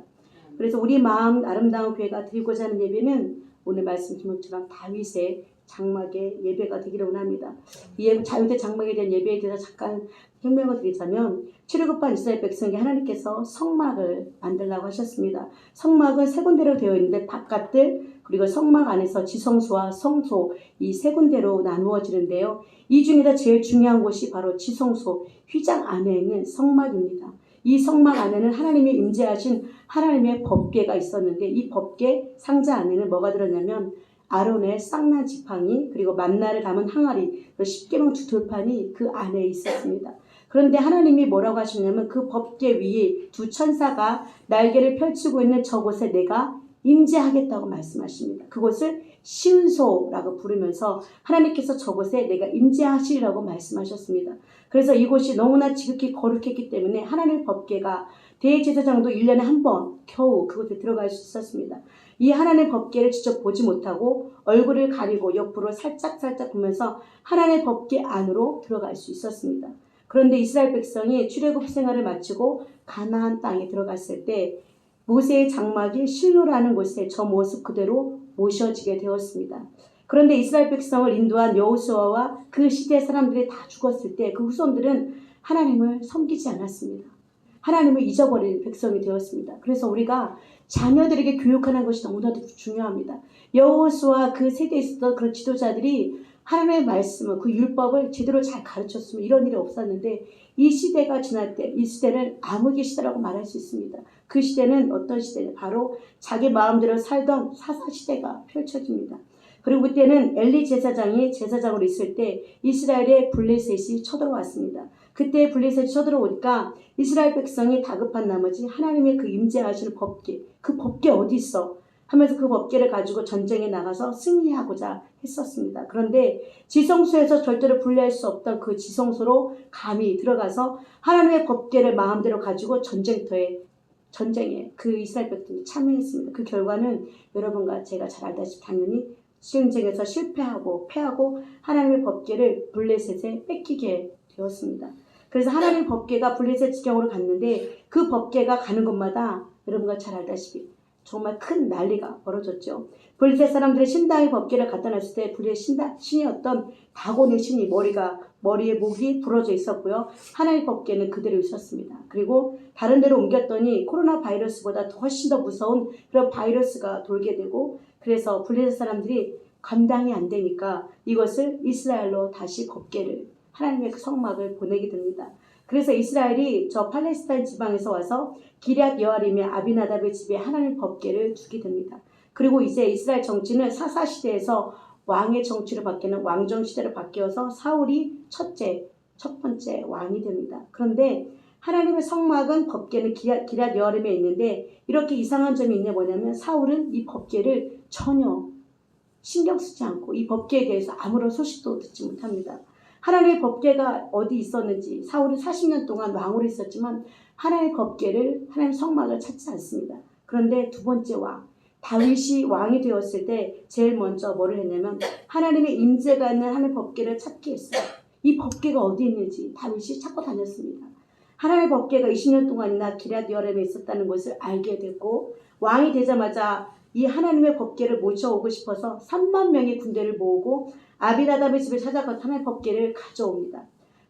그래서 우리 마음 아름다운 교회가 드리고자 하는 예배는 오늘 말씀 제목처럼 다윗의 장막의 예배가 되기를 원합니다. 이 다윗의 장막에 대한 예배에 대해서 잠깐 설명을 드리자면 출애굽한 이스라엘 백성이 하나님께서 성막을 만들라고 하셨습니다. 성막은 세 군데로 되어 있는데 바깥들 그리고 성막 안에서 지성소와 성소 이 세 군데로 나누어지는데요. 이 중에서 제일 중요한 곳이 바로 지성소 휘장 안에 있는 성막입니다. 이 성막 안에는 하나님이 임재하신 하나님의 법궤가 있었는데 이 법궤 상자 안에는 뭐가 들었냐면 아론의 쌍난 지팡이 그리고 만나를 담은 항아리 십계명 두 돌판이 그 안에 있었습니다. 그런데 하나님이 뭐라고 하셨냐면 그 법궤 위에 두 천사가 날개를 펼치고 있는 저곳에 내가 임재하겠다고 말씀하십니다. 그곳을 시은소라고 부르면서 하나님께서 저곳에 내가 임재하시리라고 말씀하셨습니다. 그래서 이곳이 너무나 지극히 거룩했기 때문에 하나님의 법궤가 대제사장도 1년에 한 번 겨우 그곳에 들어갈 수 있었습니다. 이 하나님의 법궤를 직접 보지 못하고 얼굴을 가리고 옆으로 살짝 보면서 하나님의 법궤 안으로 들어갈 수 있었습니다. 그런데 이스라엘 백성이 출애굽 생활을 마치고 가나안 땅에 들어갔을 때 모세의 장막이 실로라는 곳에 저 모습 그대로 모셔지게 되었습니다. 그런데 이스라엘 백성을 인도한 여호수아와 그 시대 사람들이 다 죽었을 때 그 후손들은 하나님을 섬기지 않았습니다. 하나님을 잊어버린 백성이 되었습니다. 그래서 우리가 자녀들에게 교육하는 것이 너무나도 중요합니다. 여호수아 그 세대에 있었던 그런 지도자들이 하나님의 말씀을 그 율법을 제대로 잘 가르쳤으면 이런 일이 없었는데 이 시대가 지날 때 이 시대는 암흑의 시대라고 말할 수 있습니다. 그 시대는 어떤 시대냐? 바로 자기 마음대로 살던 사사시대가 펼쳐집니다. 그리고 그때는 엘리 제사장이 제사장으로 있을 때 이스라엘의 블레셋이 쳐들어왔습니다. 그때 블레셋이 쳐들어오니까 이스라엘 백성이 다급한 나머지 하나님의 그 임재하시는 법궤, 그 법궤 어디 있어? 하면서 그 법궤를 가지고 전쟁에 나가서 승리하고자 했었습니다. 그런데 지성소에서 절대로 분리할 수 없던 그 지성소로 감히 들어가서 하나님의 법궤를 마음대로 가지고 전쟁에 그 이스라엘 백성이 참여했습니다. 그 결과는 여러분과 제가 잘 알다시피 당연히 전쟁에서 실패하고 패하고 하나님의 법궤를 블레셋에 뺏기게 되었습니다. 그래서 하나님의 법궤가 블레셋 지경으로 갔는데 그 법궤가 가는 곳마다 여러분과 잘 알다시피 정말 큰 난리가 벌어졌죠. 블레셋 사람들의 신당의 법궤를 갖다 놨을 때 블레셋 신이었던 다곤의 신이 머리에 목이 부러져 있었고요. 하나님의 법궤는 그대로 있었습니다. 그리고 다른 데로 옮겼더니 코로나 바이러스보다 훨씬 더 무서운 그런 바이러스가 돌게 되고 그래서 블레셋 사람들이 감당이 안 되니까 이것을 이스라엘로 다시 법궤를 하나님의 그 성막을 보내게 됩니다. 그래서 이스라엘이 저 팔레스타인 지방에서 와서 기럇 여아림의 아비나답의 집에 하나님의 법궤를 두게 됩니다. 그리고 이제 이스라엘 정치는 사사시대에서 왕의 정치를 바뀌는 왕정시대로 바뀌어서 사울이 첫 번째 왕이 됩니다. 그런데 하나님의 성막은 법궤는 기럇 여아림에 있는데 이렇게 이상한 점이 있냐 뭐냐면 사울은 이 법궤를 전혀 신경 쓰지 않고 이 법궤에 대해서 아무런 소식도 듣지 못합니다. 하나님의 법궤가 어디 있었는지 사울은 40년 동안 왕으로 있었지만 하나님의 법궤를 하나님의 성막을 찾지 않습니다. 그런데 두 번째 왕 다윗이 왕이 되었을 때 제일 먼저 뭐를 했냐면 하나님의 임재가 있는 하나님의 법궤를 찾기 했어요. 이 법궤가 어디 있는지 다윗이 찾고 다녔습니다. 하나님의 법궤가 20년 동안이나 기럇 여아림에 있었다는 것을 알게 됐고 왕이 되자마자 이 하나님의 법궤를 모셔오고 싶어서 3만 명의 군대를 모으고 아비나답의 집에 찾아가서 하나님의 법궤를 가져옵니다.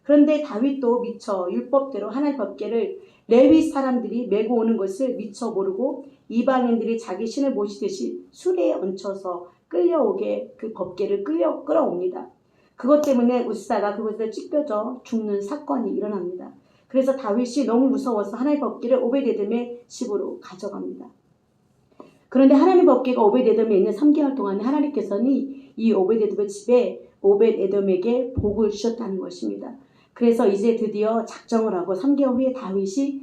그런데 다윗도 미처 율법대로 하나님의 법궤를 레위 사람들이 메고 오는 것을 미처 모르고 이방인들이 자기 신을 모시듯이 수레에 얹혀서 끌려오게 그 법궤를 끌어옵니다. 그것 때문에 웃사가 그곳에 찢겨져 죽는 사건이 일어납니다. 그래서 다윗이 너무 무서워서 하나님의 법궤를 오벳에돔의 집으로 가져갑니다. 그런데 하나님의 법궤가 오벳에돔에 있는 3개월 동안 하나님께서는 이 오벳에돔의 집에 오벳에돔에게 복을 주셨다는 것입니다. 그래서 이제 드디어 작정을 하고 3개월 후에 다윗이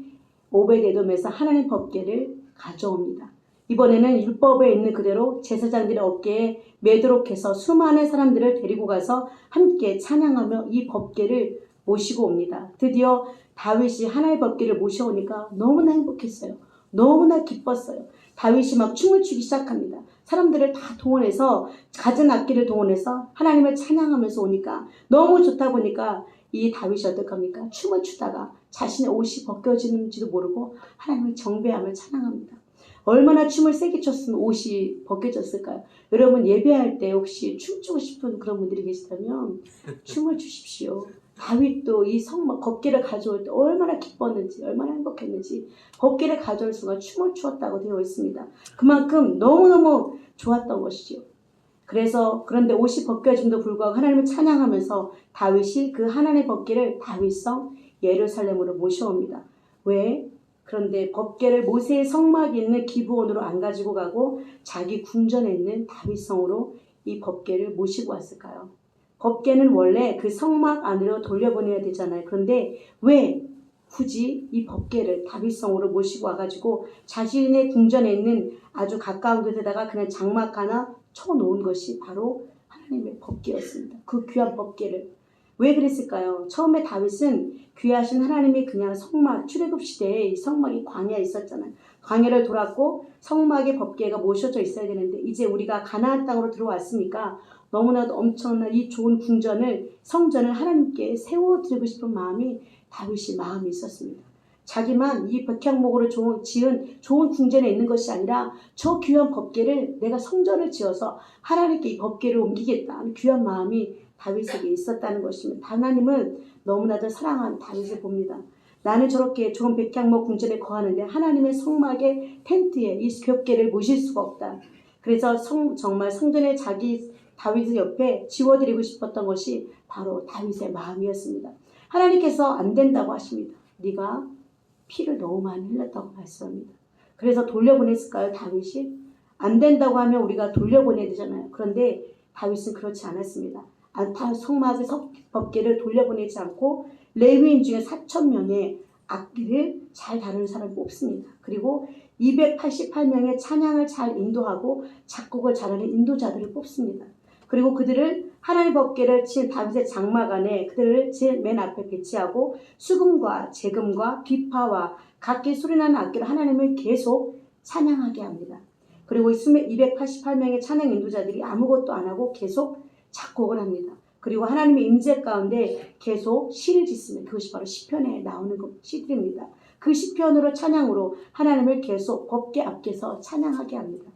오벳에돔에서 하나님의 법궤를 가져옵니다. 이번에는 율법에 있는 그대로 제사장들의 어깨에 매도록 해서 수많은 사람들을 데리고 가서 함께 찬양하며 이 법궤를 모시고 옵니다. 드디어 다윗이 하나님의 법궤를 모셔오니까 너무나 행복했어요. 너무나 기뻤어요. 다윗이 막 춤을 추기 시작합니다. 사람들을 다 동원해서 갖은 악기를 동원해서 하나님을 찬양하면서 오니까 너무 좋다 보니까 이 다윗이 어떨 겁니까? 춤을 추다가 자신의 옷이 벗겨지는지도 모르고 하나님을 정배함을 찬양합니다. 얼마나 춤을 세게 췄으면 옷이 벗겨졌을까요? 여러분 예배할 때 혹시 춤추고 싶은 그런 분들이 계시다면 춤을 추십시오. 다윗도 이 법궤를 가져올 때 얼마나 기뻤는지 얼마나 행복했는지 법궤를 가져올 순간 춤을 추었다고 되어 있습니다. 그만큼 너무너무 좋았던 것이죠. 그런데 옷이 벗겨짐도 불구하고 하나님을 찬양하면서 다윗이 그 하나님의 법궤를 다윗성 예루살렘으로 모셔옵니다. 왜? 그런데 법궤를 모세의 성막에 있는 기브온으로 안 가지고 가고 자기 궁전에 있는 다윗성으로 이 법궤를 모시고 왔을까요? 법궤는 원래 그 성막 안으로 돌려보내야 되잖아요. 그런데 왜 굳이 이 법궤를 다윗성으로 모시고 와가지고 자신의 궁전에 있는 아주 가까운 곳에다가 그냥 장막 하나 쳐놓은 것이 바로 하나님의 법궤였습니다. 그 귀한 법궤를. 왜 그랬을까요? 처음에 다윗은 귀하신 하나님이 그냥 성막, 출애굽 시대에 이 성막이 광야에 있었잖아요. 광야를 돌았고 성막의 법궤가 모셔져 있어야 되는데 이제 우리가 가나안 땅으로 들어왔으니까 너무나도 엄청난 이 좋은 성전을 하나님께 세워드리고 싶은 마음이 다윗이 마음이 있었습니다. 자기만 이 백향목으로 지은 좋은 궁전에 있는 것이 아니라 저 귀한 법궤를 내가 성전을 지어서 하나님께 이 법궤를 옮기겠다는 귀한 마음이 다윗에게 있었다는 것입니다. 하나님은 너무나도 사랑한 다윗을 봅니다. 나는 저렇게 좋은 백향목 궁전에 거하는데 하나님의 성막의 텐트에 이 법궤를 모실 수가 없다. 그래서 정말 성전에 다윗의 옆에 지워드리고 싶었던 것이 바로 다윗의 마음이었습니다. 하나님께서 안 된다고 하십니다. 네가 피를 너무 많이 흘렸다고 말씀합니다. 그래서 돌려보냈을까요? 다윗이? 안 된다고 하면 우리가 돌려보내야 되잖아요. 그런데 다윗은 그렇지 않았습니다. 성막의 법궤를 돌려보내지 않고 레위인 중에 4,000명의 악기를 잘 다루는 사람을 뽑습니다. 그리고 288명의 찬양을 잘 인도하고 작곡을 잘하는 인도자들을 뽑습니다. 그리고 그들을 하나님의 법궤를 친 다윗의 장막 안에 그들을 제일 맨 앞에 배치하고 수금과 재금과 비파와 각기 소리나는 악기로 하나님을 계속 찬양하게 합니다. 그리고 288명의 찬양 인도자들이 아무것도 안 하고 계속 작곡을 합니다. 그리고 하나님의 임재 가운데 계속 시를 짓습니다. 그것이 바로 시편에 나오는 시들입니다. 그 시편으로 찬양으로 하나님을 계속 법궤 앞에서 찬양하게 합니다.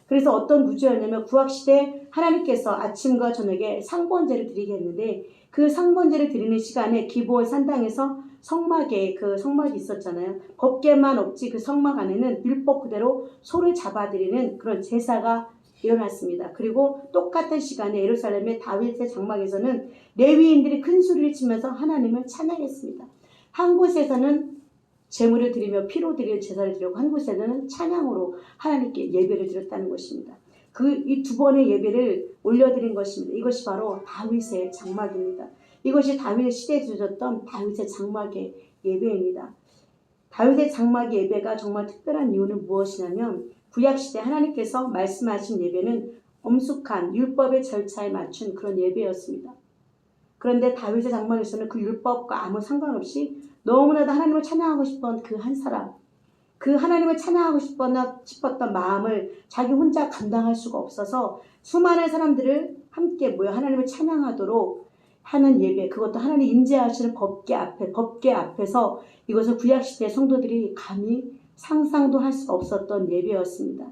그래서 어떤 구조였냐면 구약시대 하나님께서 아침과 저녁에 상번제를 드리게 했는데 그 상번제를 드리는 시간에 기브온 산당에서 성막이 있었잖아요. 법궤만 없지 그 성막 안에는 율법 그대로 소를 잡아드리는 그런 제사가 일어났습니다. 그리고 똑같은 시간에 예루살렘의 다윗의 장막에서는 레위인들이 큰 소리를 치면서 하나님을 찬양했습니다. 한 곳에서는 제물을 드리며 피로 드릴 제사를 드렸고 한 곳에서는 찬양으로 하나님께 예배를 드렸다는 것입니다. 이 두 번의 예배를 올려드린 것입니다. 이것이 바로 다윗의 장막입니다. 이것이 다윗의 시대에 드려졌던 다윗의 장막의 예배입니다. 다윗의 장막의 예배가 정말 특별한 이유는 무엇이냐면 구약시대 하나님께서 말씀하신 예배는 엄숙한 율법의 절차에 맞춘 그런 예배였습니다. 그런데 다윗의 장막에서는 그 율법과 아무 상관없이 너무나도 하나님을 찬양하고 싶었던 그 한 사람, 그 하나님을 찬양하고 싶었던 마음을 자기 혼자 감당할 수가 없어서 수많은 사람들을 함께 모여 하나님을 찬양하도록 하는 예배, 그것도 하나님 임재하시는 법궤 앞에서 이것은 구약시대 성도들이 감히 상상도 할 수 없었던 예배였습니다.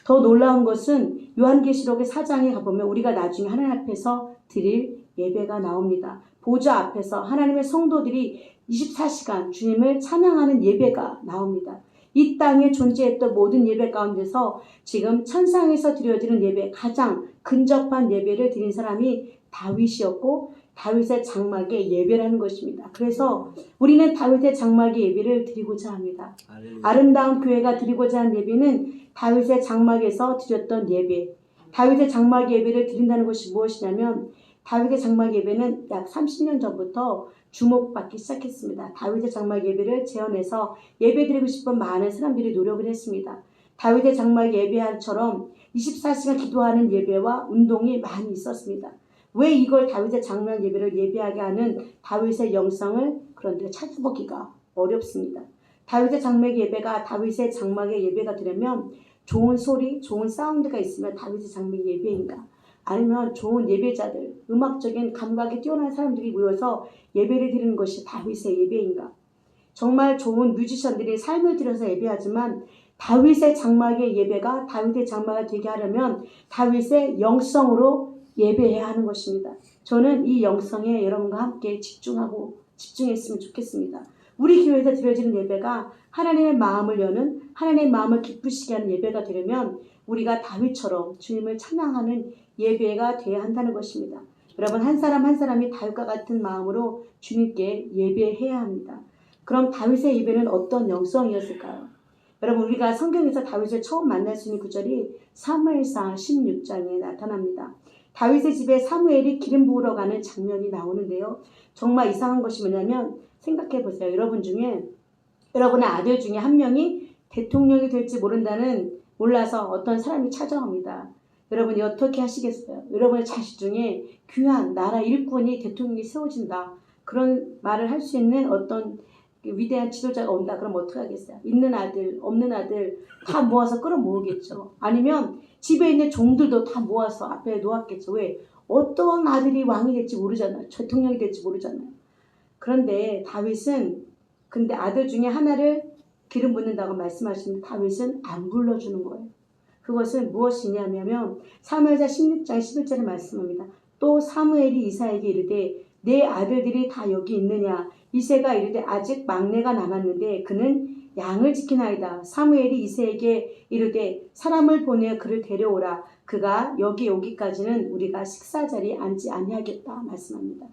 더 놀라운 것은 요한계시록의 4장에 가보면 우리가 나중에 하나님 앞에서 드릴 예배가 나옵니다. 보좌 앞에서 하나님의 성도들이 24시간 주님을 찬양하는 예배가 나옵니다. 이 땅에 존재했던 모든 예배 가운데서 지금 천상에서 드려지는 예배, 가장 근접한 예배를 드린 사람이 다윗이었고 다윗의 장막의 예배라는 것입니다. 그래서 우리는 다윗의 장막의 예배를 드리고자 합니다. 아름다운 교회가 드리고자 한 예배는 다윗의 장막에서 드렸던 예배. 다윗의 장막 예배를 드린다는 것이 무엇이냐면 다윗의 장막 예배는 약 30년 전부터 주목받기 시작했습니다. 다윗의 장막 예배를 재현해서 예배드리고 싶은 많은 사람들이 노력을 했습니다. 다윗의 장막 예배처럼 24시간 기도하는 예배와 운동이 많이 있었습니다. 왜 이걸 다윗의 장막 예배를 예배하게 하는 다윗의 영성을 그런데 찾아보기가 어렵습니다. 다윗의 장막 예배가 다윗의 장막의 예배가 되려면 좋은 소리, 좋은 사운드가 있으면 다윗의 장막 예배인가? 아니면 좋은 예배자들, 음악적인 감각이 뛰어난 사람들이 모여서 예배를 드리는 것이 다윗의 예배인가? 정말 좋은 뮤지션들이 삶을 들여서 예배하지만 다윗의 장막의 예배가 다윗의 장막이 되게 하려면 다윗의 영성으로 예배해야 하는 것입니다. 저는 이 영성에 여러분과 함께 집중했으면 좋겠습니다. 우리 교회에서 드려지는 예배가 하나님의 마음을 여는, 하나님의 마음을 기쁘시게 하는 예배가 되려면 우리가 다윗처럼 주님을 찬양하는 예배가 되어야 한다는 것입니다. 여러분, 한 사람 한 사람이 다윗과 같은 마음으로 주님께 예배해야 합니다. 그럼 다윗의 예배는 어떤 영성이었을까요? 여러분, 우리가 성경에서 다윗을 처음 만날 수 있는 구절이 사무엘상 16장에 나타납니다. 다윗의 집에 사무엘이 기름 부으러 가는 장면이 나오는데요. 정말 이상한 것이 뭐냐면 생각해 보세요. 여러분의 아들 중에 한 명이 대통령이 될지 몰라서 어떤 사람이 찾아옵니다. 여러분이 어떻게 하시겠어요? 여러분의 자식 중에 귀한 나라 일꾼이 대통령이 세워진다. 그런 말을 할 수 있는 어떤 위대한 지도자가 온다. 그럼 어떻게 하겠어요? 있는 아들, 없는 아들 다 모아서 끌어모으겠죠. 아니면 집에 있는 종들도 다 모아서 앞에 놓았겠죠. 왜? 어떤 아들이 왕이 될지 모르잖아요. 대통령이 될지 모르잖아요. 그런데 다윗은 근데 아들 중에 하나를 기름 붓는다고 말씀하시는데 다윗은 안 불러주는 거예요. 그것은 무엇이냐면 사무엘상 16장 11절에 말씀합니다. 또 사무엘이 이사에게 이르되 내 아들들이 다 여기 있느냐? 이새가 이르되 아직 막내가 남았는데 그는 양을 지키나이다. 사무엘이 이새에게 이르되 사람을 보내어 그를 데려오라. 그가 여기 오기까지는 우리가 식사 자리에 앉지 아니하겠다 말씀합니다.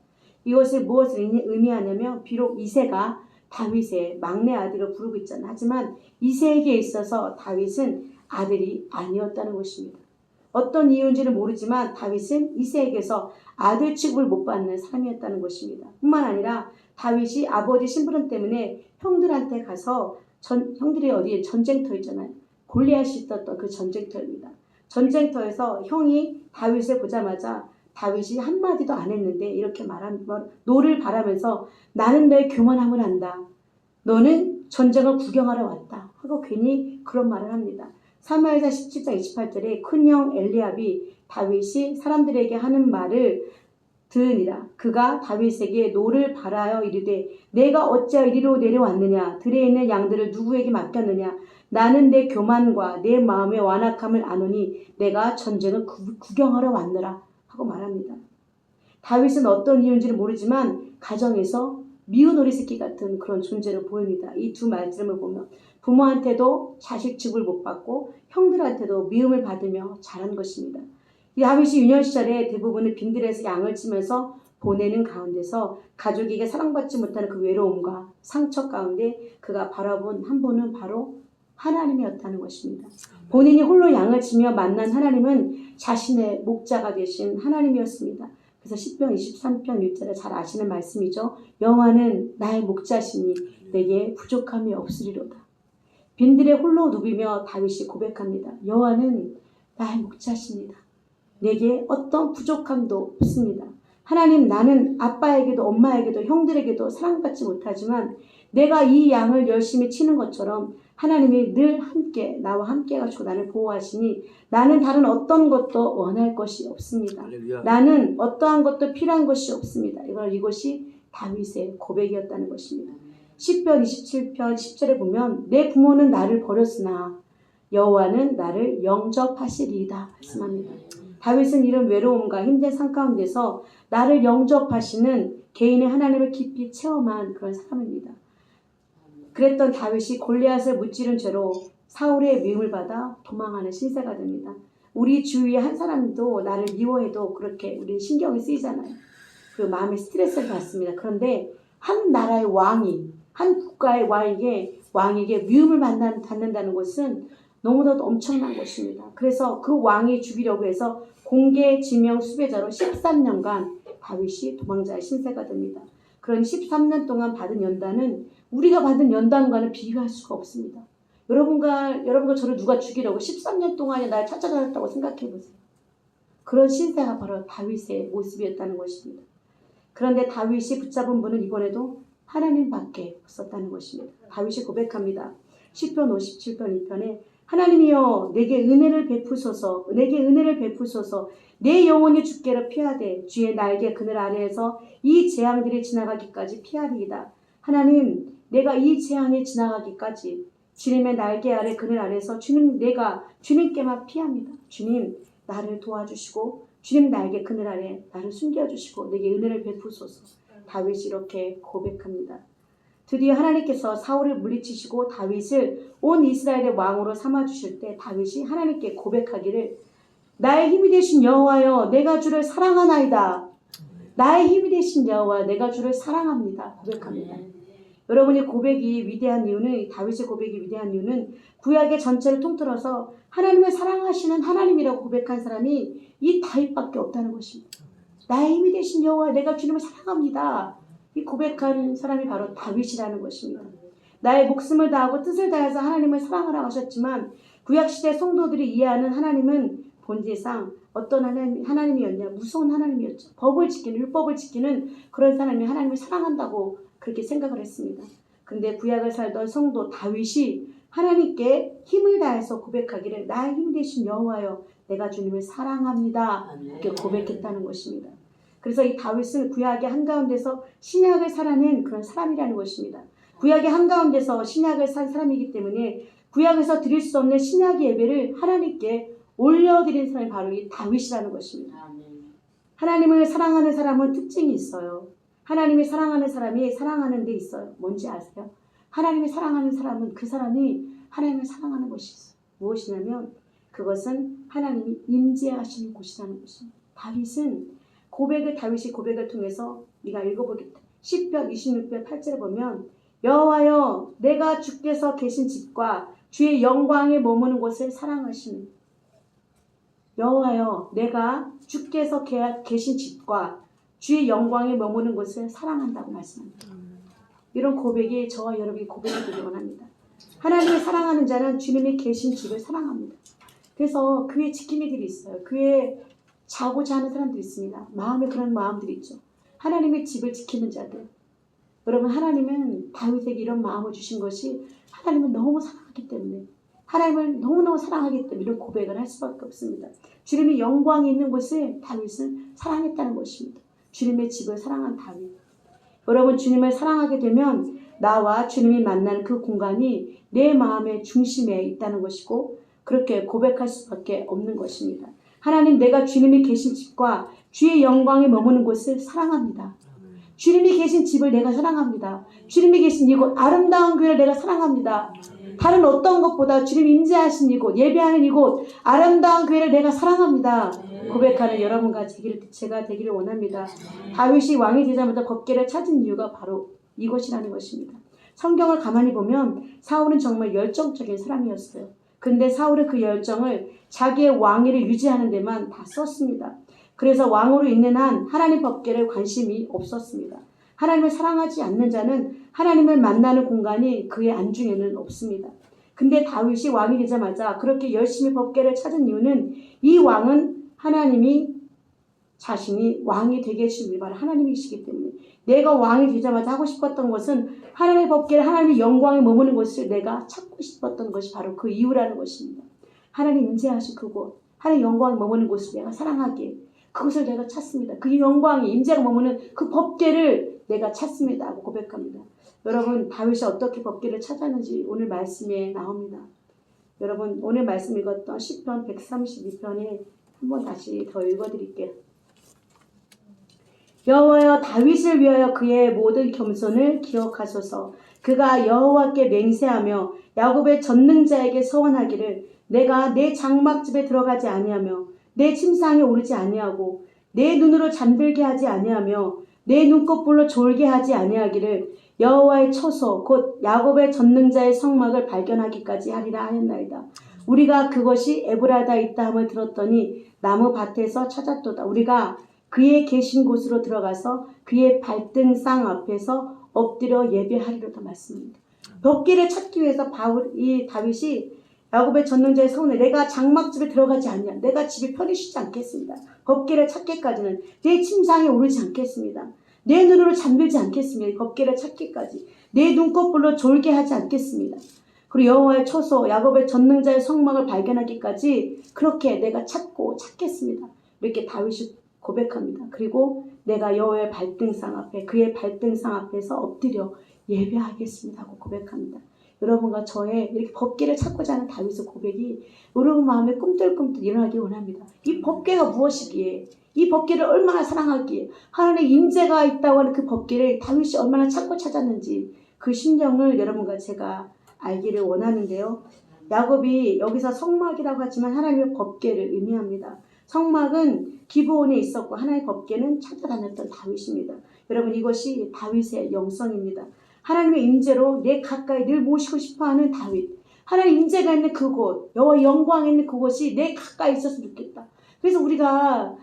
이것을 무엇을 의미하냐면 비록 이새가 다윗의 막내 아들을 부르고 있잖아요. 하지만 이새에게 있어서 다윗은 아들이 아니었다는 것입니다. 어떤 이유인지는 모르지만 다윗은 이새에게서 아들 취급을 못 받는 사람이었다는 것입니다. 뿐만 아니라 다윗이 아버지 심부름 때문에 형들한테 가서 형들이 어디에 전쟁터 있잖아요. 골리앗이 있었던 그 전쟁터입니다. 전쟁터에서 형이 다윗을 보자마자 다윗이 한마디도 안 했는데 이렇게 노를 바라면서 나는 너의 교만함을 안다. 너는 전쟁을 구경하러 왔다. 하고 괜히 그런 말을 합니다. 사무엘상 17장 28절에 큰형 엘리압이 다윗이 사람들에게 하는 말을 들으니라. 그가 다윗에게 노를 바라여 이르되 내가 어찌하여 이리로 내려왔느냐? 들에 있는 양들을 누구에게 맡겼느냐? 나는 내 교만과 내 마음의 완악함을 아노니 내가 전쟁을 구경하러 왔느라 하고 말합니다. 다윗은 어떤 이유인지는 모르지만 가정에서 미운 어리 새끼 같은 그런 존재를 보입니다. 이 두 말씀을 보면 부모한테도 자식 취급을 못 받고 형들한테도 미움을 받으며 자란 것입니다. 이 다윗이 유년 시절에 대부분을 빈들에서 양을 치면서 보내는 가운데서 가족에게 사랑받지 못하는 그 외로움과 상처 가운데 그가 바라본 한 분은 바로 하나님이었다는 것입니다. 본인이 홀로 양을 치며 만난 하나님은 자신의 목자가 되신 하나님이었습니다. 그래서 시편 23편 6절에 잘 아시는 말씀이죠. 여호와는 나의 목자시니 내게 부족함이 없으리로다. 빈들에 홀로 누비며 다윗이 고백합니다. 여호와는 나의 목자십니다. 내게 어떤 부족함도 없습니다. 하나님, 나는 아빠에게도 엄마에게도 형들에게도 사랑받지 못하지만 내가 이 양을 열심히 치는 것처럼 하나님이 늘 함께 나와 함께 해가지고 나를 보호하시니 나는 다른 어떤 것도 원할 것이 없습니다. 할렐루야. 나는 어떠한 것도 필요한 것이 없습니다. 이것이 다윗의 고백이었다는 것입니다. 시편 27편 10절에 보면 내 부모는 나를 버렸으나 여호와는 나를 영접하시리이다 말씀합니다. 다윗은 이런 외로움과 힘든 삶 가운데서 나를 영접하시는 개인의 하나님을 깊이 체험한 그런 사람입니다. 그랬던 다윗이 골리앗을 무찌른 죄로 사울의 미움을 받아 도망하는 신세가 됩니다. 우리 주위에 한 사람도 나를 미워해도 그렇게 우리 신경이 쓰이잖아요. 그 마음에 스트레스를 받습니다. 그런데 한 나라의 왕이, 한 국가의 왕에게 미움을 받는다는 것은 너무나도 엄청난 것입니다. 그래서 그 왕이 죽이려고 해서 공개 지명 수배자로 13년간 다윗이 도망자의 신세가 됩니다. 그런 13년 동안 받은 연단은 우리가 받은 연단과는 비교할 수가 없습니다. 여러분과 저를 누가 죽이려고 13년 동안에 날 찾아다녔다고 생각해 보세요. 그런 신세가 바로 다윗의 모습이었다는 것입니다. 그런데 다윗이 붙잡은 분은 이번에도 하나님밖에 없었다는 것입니다. 다윗이 고백합니다. 시편 57편 2편에 하나님이여 내게 은혜를 베푸소서. 내게 은혜를 베푸소서. 내 영혼이 주께로 피하되 주의 날개 그늘 아래에서 이 재앙들이 지나가기까지 피하리이다. 하나님, 내가 이 재앙이 지나가기까지 주님의 날개 아래 그늘 아래에서 내가 주님께만 피합니다. 주님, 나를 도와주시고 주님 날개 그늘 아래 나를 숨겨주시고 내게 은혜를 베푸소서. 다윗이 이렇게 고백합니다. 드디어 하나님께서 사울을 물리치시고 다윗을 온 이스라엘의 왕으로 삼아주실 때 다윗이 하나님께 고백하기를 나의 힘이 되신 여호와여 내가 주를 사랑하나이다. 나의 힘이 되신 여호와 내가 주를 사랑합니다. 고백합니다. 여러분의 고백이 위대한 이유는 다윗의 고백이 위대한 이유는 구약의 전체를 통틀어서 하나님을 사랑하시는 하나님이라고 고백한 사람이 이 다윗밖에 없다는 것입니다. 나의 힘이 되신 여호와 내가 주님을 사랑합니다. 이 고백한 사람이 바로 다윗이라는 것입니다. 나의 목숨을 다하고 뜻을 다해서 하나님을 사랑하라고 하셨지만 구약시대 성도들이 이해하는 하나님은 본질상 어떤 하나님이었냐? 무서운 하나님이었죠. 법을 지키는, 율법을 지키는 그런 사람이 하나님을 사랑한다고 그렇게 생각을 했습니다. 근데 구약을 살던 성도 다윗이 하나님께 힘을 다해서 고백하기를 나의 힘 되신 여호와여 내가 주님을 사랑합니다. 이렇게 고백했다는 것입니다. 그래서 이 다윗은 구약의 한가운데서 신약을 살아낸 그런 사람이라는 것입니다. 구약의 한가운데서 신약을 산 사람이기 때문에 구약에서 드릴 수 없는 신약의 예배를 하나님께 올려드린 사람이 바로 이 다윗이라는 것입니다. 하나님을 사랑하는 사람은 특징이 있어요. 하나님이 사랑하는 사람이 사랑하는 데 있어요. 뭔지 아세요? 하나님이 사랑하는 사람은 그 사람이 하나님을 사랑하는 것이 있어요. 무엇이냐면 그것은 하나님이 임재하시는 곳이라는 것입니다. 다윗이 고백을 통해서 우리가 읽어보겠다. 시편 26편 8절에 보면 여호와여 내가 주께서 계신 집과 주의 영광에 머무는 곳을 사랑하시는 여호와여 내가 주께서 계신 집과 주의 영광에 머무는 곳을 사랑한다고 말씀합니다. 이런 고백이 저와 여러분이 고백하기를 원합니다. 하나님을 사랑하는 자는 주님이 계신 집을 사랑합니다. 그래서 교회 지킴의 길이 있어요. 교회에 자고자 하는 사람들이 있습니다. 마음에 그런 마음들이 있죠. 하나님의 집을 지키는 자들. 여러분 하나님은 다윗에게 이런 마음을 주신 것이 하나님을 너무 사랑하기 때문에 하나님을 너무너무 사랑하기 때문에 이런 고백을 할 수밖에 없습니다. 주님의 영광이 있는 곳을 다윗은 사랑했다는 것입니다. 주님의 집을 사랑한 다윗. 여러분 주님을 사랑하게 되면 나와 주님이 만나는 그 공간이 내 마음의 중심에 있다는 것이고 그렇게 고백할 수밖에 없는 것입니다. 하나님 내가 주님이 계신 집과 주의 영광에 머무는 곳을 사랑합니다. 주님이 계신 집을 내가 사랑합니다. 주님이 계신 이곳 아름다운 교회를 내가 사랑합니다. 다른 어떤 것보다 주님 임재하신 이곳 예배하는 이곳 아름다운 교회를 내가 사랑합니다. 고백하는 여러분과 제가 되기를 원합니다. 다윗이 왕이 되자마자 법궤를 찾은 이유가 바로 이것이라는 것입니다. 성경을 가만히 보면 사울은 정말 열정적인 사람이었어요. 근데 사울은 그 열정을 자기의 왕위를 유지하는 데만 다 썼습니다. 그래서 왕으로 있는 한 하나님 법궤를 관심이 없었습니다. 하나님을 사랑하지 않는 자는 하나님을 만나는 공간이 그의 안중에는 없습니다. 근데 다윗이 왕이 되자마자 그렇게 열심히 법궤를 찾은 이유는 이 왕은 하나님이 자신이 왕이 되게 해주신 분이 바로 하나님이시기 때문에 내가 왕이 되자마자 하고 싶었던 것은 하나님의 법궤를 하나님의 영광에 머무는 것을 내가 찾고 싶었던 것이 바로 그 이유라는 것입니다. 하나님 임재하신 그곳 하나님 영광에 머무는 곳을 내가 사랑하기에 그것을 내가 찾습니다. 그 영광이 임재가 머무는 그 법궤를 내가 찾습니다 하고 고백합니다. 여러분 다윗이 어떻게 법궤를 찾았는지 오늘 말씀에 나옵니다. 여러분 오늘 말씀 읽었던 시편 132편에 한번 다시 더 읽어드릴게요. 여호와여 다윗을 위하여 그의 모든 겸손을 기억하소서. 그가 여호와께 맹세하며 야곱의 전능자에게 서원하기를 내가 내 장막집에 들어가지 아니하며 내 침상에 오르지 아니하고 내 눈으로 잠들게 하지 아니하며 내 눈꺼풀로 졸게 하지 아니하기를 여호와의 처소 곧 야곱의 전능자의 성막을 발견하기까지 하리라 하였나이다. 우리가 그것이 에브라다에 있다 함을 들었더니 나무 밭에서 찾았도다. 우리가 그의 계신 곳으로 들어가서 그의 발등상 앞에서 엎드려 예배하리로다 말씀입니다. 법궤를 찾기 위해서 다윗이 야곱의 전능자의 서원에 내가 장막집에 들어가지 않냐. 내가 집에 편히 쉬지 않겠습니다. 법궤를 찾기까지는 내 침상에 오르지 않겠습니다. 내 눈으로 잠들지 않겠습니다. 법궤를 찾기까지 내 눈꺼풀로 졸게 하지 않겠습니다. 그리고 여호와의 처소 야곱의 전능자의 성막을 발견하기까지 그렇게 내가 찾겠습니다. 이렇게 다윗이 고백합니다. 그리고 내가 여호와의 발등상 앞에 그의 발등상 앞에서 엎드려 예배하겠습니다 하고 고백합니다. 여러분과 저의 이렇게 법궤를 찾고자 하는 다윗의 고백이 여러분 마음에 꿈틀꿈틀 일어나기 원합니다. 이 법궤가 무엇이기에, 이 법궤를 얼마나 사랑하기에, 하나님의 임재가 있다고 하는 그 법궤를 다윗이 얼마나 찾았는지 그 심정을 여러분과 제가 알기를 원하는데요. 야곱이 여기서 성막이라고 하지만 하나님의 법궤를 의미합니다. 성막은 기브온에 있었고 하나님의 법궤는 찾아다녔던 다윗입니다. 여러분, 이것이 다윗의 영성입니다. 하나님의 임재로 내 가까이 늘 모시고 싶어하는 다윗. 하나님 임재가 있는 그곳, 여호와 영광이 있는 그곳이 내 가까이 있었으면 좋겠다. 그래서 우리가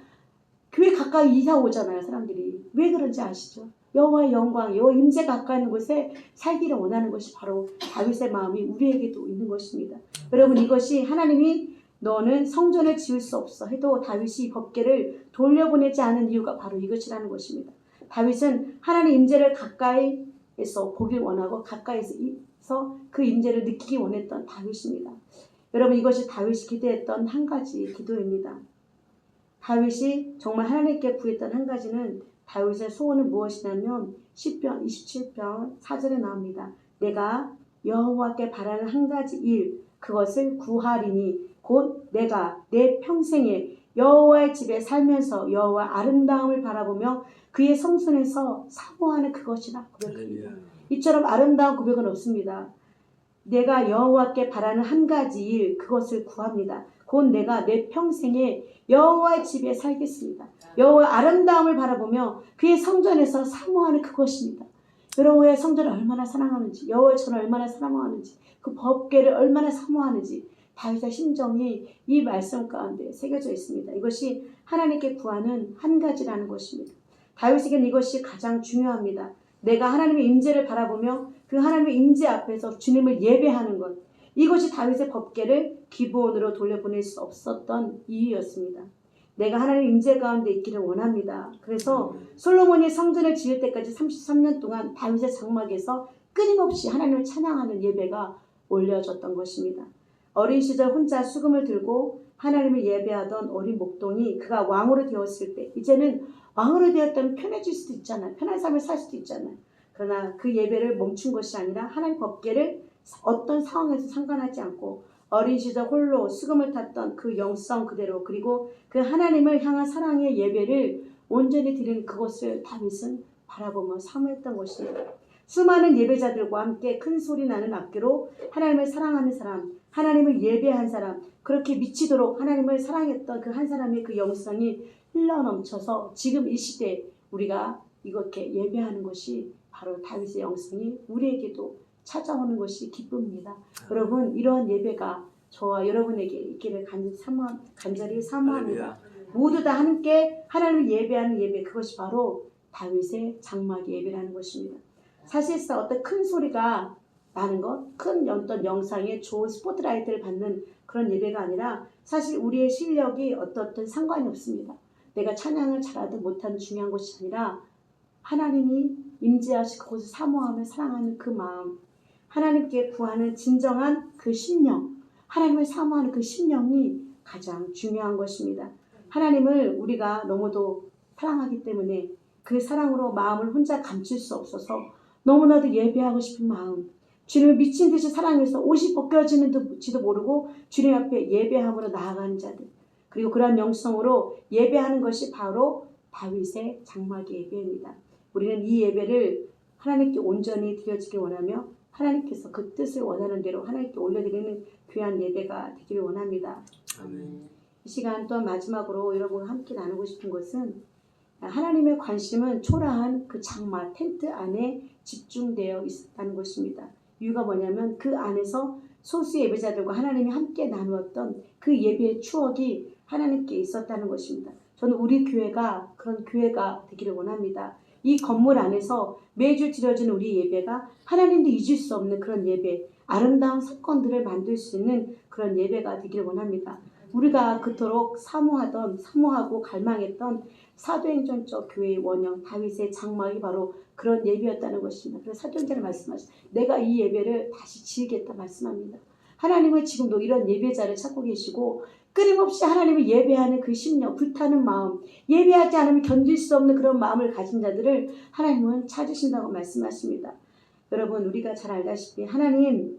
교회 가까이 이사 오잖아요, 사람들이. 왜 그런지 아시죠? 여호와의 영광, 여호와 임재 가까이 있는 곳에 살기를 원하는 것이 바로 다윗의 마음이 우리에게도 있는 것입니다. 여러분, 이것이 하나님이 너는 성전을 지을 수 없어 해도 다윗이 법궤를 돌려보내지 않은 이유가 바로 이것이라는 것입니다. 다윗은 하나님 임재를 가까이에서 보길 원하고 가까이서 그 임재를 느끼기 원했던 다윗입니다. 여러분, 이것이 다윗이 기도했던 한 가지 기도입니다. 다윗이 정말 하나님께 구했던 한 가지는 다윗의 소원은 무엇이냐면 시편 27편 4절에 나옵니다. 내가 여호와께 바라는 한 가지 일 그것을 구하리니 곧 내가 내 평생에 여호와의 집에 살면서 여호와 아름다움을 바라보며 그의 성전에서 사모하는 그것이라 고백합니다. 이처럼 아름다운 고백은 없습니다. 내가 여호와께 바라는 한 가지 일 그것을 구합니다. 곧 내가 내 평생에 여호와의 집에 살겠습니다. 여호와의 아름다움을 바라보며 그의 성전에서 사모하는 그것입니다. 여호와의 성전을 얼마나 사랑하는지, 여호와의 전을 얼마나 사랑하는지, 그 법궤를 얼마나 사모하는지 다윗의 심정이 이 말씀 가운데 새겨져 있습니다. 이것이 하나님께 구하는 한 가지라는 것입니다. 다윗에게는 이것이 가장 중요합니다. 내가 하나님의 임재를 바라보며 그 하나님의 임재 앞에서 주님을 예배하는 것, 이것이 다윗의 법궤를 기브온으로 돌려보낼 수 없었던 이유였습니다. 내가 하나님의 임재 가운데 있기를 원합니다. 그래서 솔로몬이 성전을 지을 때까지 33년 동안 다윗의 장막에서 끊임없이 하나님을 찬양하는 예배가 올려졌던 것입니다. 어린 시절 혼자 수금을 들고 하나님을 예배하던 어린 목동이 그가 왕으로 되었을 때 이제는 왕으로 되었다면 편해질 수도 있잖아요. 편한 삶을 살 수도 있잖아요. 그러나 그 예배를 멈춘 것이 아니라 하나님 법궤를 어떤 상황에서 상관하지 않고 어린 시절 홀로 수금을 탔던 그 영성 그대로 그리고 그 하나님을 향한 사랑의 예배를 온전히 드리는 그것을 다윗은 바라보며 사모했던 것입니다. 수많은 예배자들과 함께 큰 소리 나는 악기로 하나님을 사랑하는 사람, 하나님을 예배한 사람, 그렇게 미치도록 하나님을 사랑했던 그 한 사람의 그 영성이 흘러넘쳐서 지금 이 시대에 우리가 이렇게 예배하는 것이 바로 다윗의 영성이 우리에게도 찾아오는 것이 기쁨입니다. 여러분, 이러한 예배가 저와 여러분에게 있기를 간절히 사모합니다. 모두 다 함께 하나님을 예배하는 예배, 그것이 바로 다윗의 장막 예배라는 것입니다. 사실상 어떤 큰 소리가 나는 것, 큰 어떤 영상에 좋은 스포트라이트를 받는 그런 예배가 아니라 사실 우리의 실력이 어떤 상관이 없습니다. 내가 찬양을 잘하든 못하든 중요한 것이 아니라 하나님이 임재하시고 그것을 사모하며 사랑하는 그 마음, 하나님께 구하는 진정한 그 심령, 하나님을 사모하는 그 심령이 가장 중요한 것입니다. 하나님을 우리가 너무도 사랑하기 때문에 그 사랑으로 마음을 혼자 감출 수 없어서 너무나도 예배하고 싶은 마음, 주님을 미친 듯이 사랑해서 옷이 벗겨지는지도 모르고 주님 앞에 예배함으로 나아가는 자들, 그리고 그러한 영성으로 예배하는 것이 바로 다윗의 장막의 예배입니다. 우리는 이 예배를 하나님께 온전히 드려지길 원하며 하나님께서 그 뜻을 원하는 대로 하나님께 올려드리는 귀한 예배가 되기를 원합니다. 아멘. 이 시간 또한 마지막으로 여러분과 함께 나누고 싶은 것은 하나님의 관심은 초라한 그 장막, 텐트 안에 집중되어 있었다는 것입니다. 이유가 뭐냐면 그 안에서 소수 예배자들과 하나님이 함께 나누었던 그 예배의 추억이 하나님께 있었다는 것입니다. 저는 우리 교회가 그런 교회가 되기를 원합니다. 이 건물 안에서 매주 드려지는 우리 예배가 하나님도 잊을 수 없는 그런 예배, 아름다운 사건들을 만들 수 있는 그런 예배가 되기를 원합니다. 우리가 그토록 사모하고 갈망했던 사도행전적 교회의 원형 다윗의 장막이 바로 그런 예배였다는 것입니다. 그래서 사도행전에 말씀하신 내가 이 예배를 다시 지으겠다 말씀합니다. 하나님은 지금도 이런 예배자를 찾고 계시고 끊임없이 하나님을 예배하는 그 심령, 불타는 마음, 예배하지 않으면 견딜 수 없는 그런 마음을 가진 자들을 하나님은 찾으신다고 말씀하십니다. 여러분, 우리가 잘 알다시피 하나님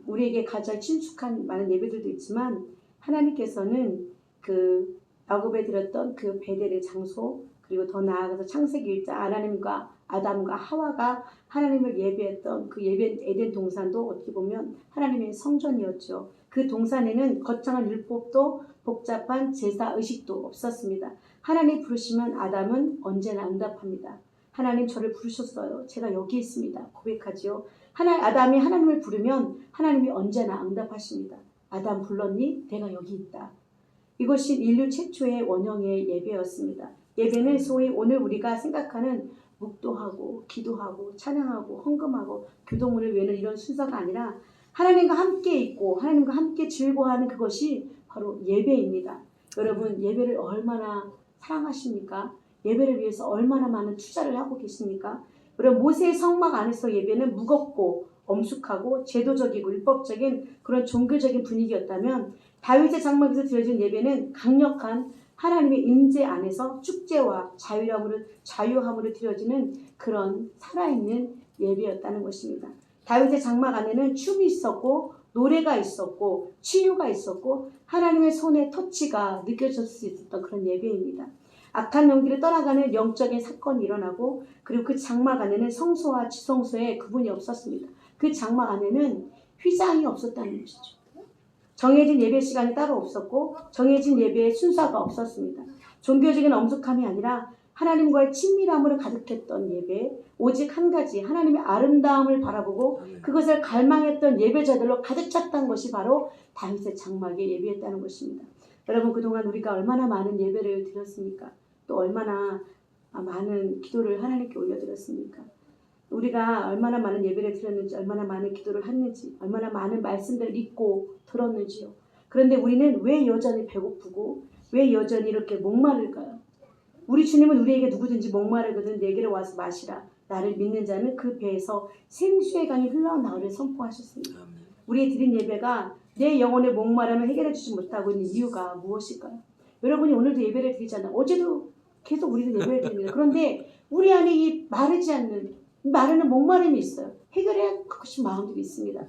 우리에게 가장 친숙한 많은 예배들도 있지만 하나님께서는 그 야곱에 드렸던 그 베델의 장소, 그리고 더 나아가서 창세기 1장 하나님과 아담과 하와가 하나님을 예배했던 그 예배 에덴 동산도 어떻게 보면 하나님의 성전이었죠. 그 동산에는 거창한 율법도 복잡한 제사 의식도 없었습니다. 하나님 부르시면 아담은 언제나 응답합니다. 하나님 저를 부르셨어요. 제가 여기 있습니다. 고백하지요. 아담이 하나님을 부르면 하나님이 언제나 응답하십니다. 아담 불렀니? 내가 여기 있다. 이것이 인류 최초의 원형의 예배였습니다. 예배는 소위 오늘 우리가 생각하는 묵도하고 기도하고 찬양하고 헌금하고 교도문을 외우는 이런 순서가 아니라 하나님과 함께 있고 하나님과 함께 즐거워하는 그것이 바로 예배입니다. 여러분, 예배를 얼마나 사랑하십니까? 예배를 위해서 얼마나 많은 투자를 하고 계십니까? 여러분, 모세의 성막 안에서 예배는 무겁고 엄숙하고 제도적이고 율법적인 그런 종교적인 분위기였다면 다윗의 장막에서 드려진 예배는 강력한 하나님의 임재 안에서 축제와 자유함으로 드려지는 그런 살아있는 예배였다는 것입니다. 다윗의 장막 안에는 춤이 있었고 노래가 있었고 치유가 있었고 하나님의 손의 터치가 느껴질 수 있었던 그런 예배입니다. 악한 영들을 떠나가는 영적인 사건이 일어나고 그리고 그 장막 안에는 성소와 지성소의 구분이 없었습니다. 그 장막 안에는 휘장이 없었다는 것이죠. 정해진 예배 시간이 따로 없었고 정해진 예배의 순서가 없었습니다. 종교적인 엄숙함이 아니라 하나님과의 친밀함으로 가득했던 예배, 오직 한 가지 하나님의 아름다움을 바라보고 그것을 갈망했던 예배자들로 가득 찼던 것이 바로 다윗의 장막의 예배였다는 것입니다. 여러분, 그동안 우리가 얼마나 많은 예배를 드렸습니까? 또 얼마나 많은 기도를 하나님께 올려드렸습니까? 우리가 얼마나 많은 예배를 드렸는지, 얼마나 많은 기도를 했는지, 얼마나 많은 말씀들을 읽고 들었는지요. 그런데 우리는 왜 여전히 배고프고 왜 여전히 이렇게 목마를까요? 우리 주님은 우리에게 누구든지 목마르거든 내게로 와서 마시라. 나를 믿는 자는 그 배에서 생수의 강이 흘러나오를 선포하셨습니다. 우리의 드린 예배가 내 영혼의 목마름을 해결해 주지 못하고 있는 이유가 무엇일까요? 여러분이 오늘도 예배를 드리잖아요. 어제도 계속 우리도 예배를 드립니다. 그런데 우리 안에 이 마르는 목마름이 있어요. 해결해야 그것이 마음들이 있습니다.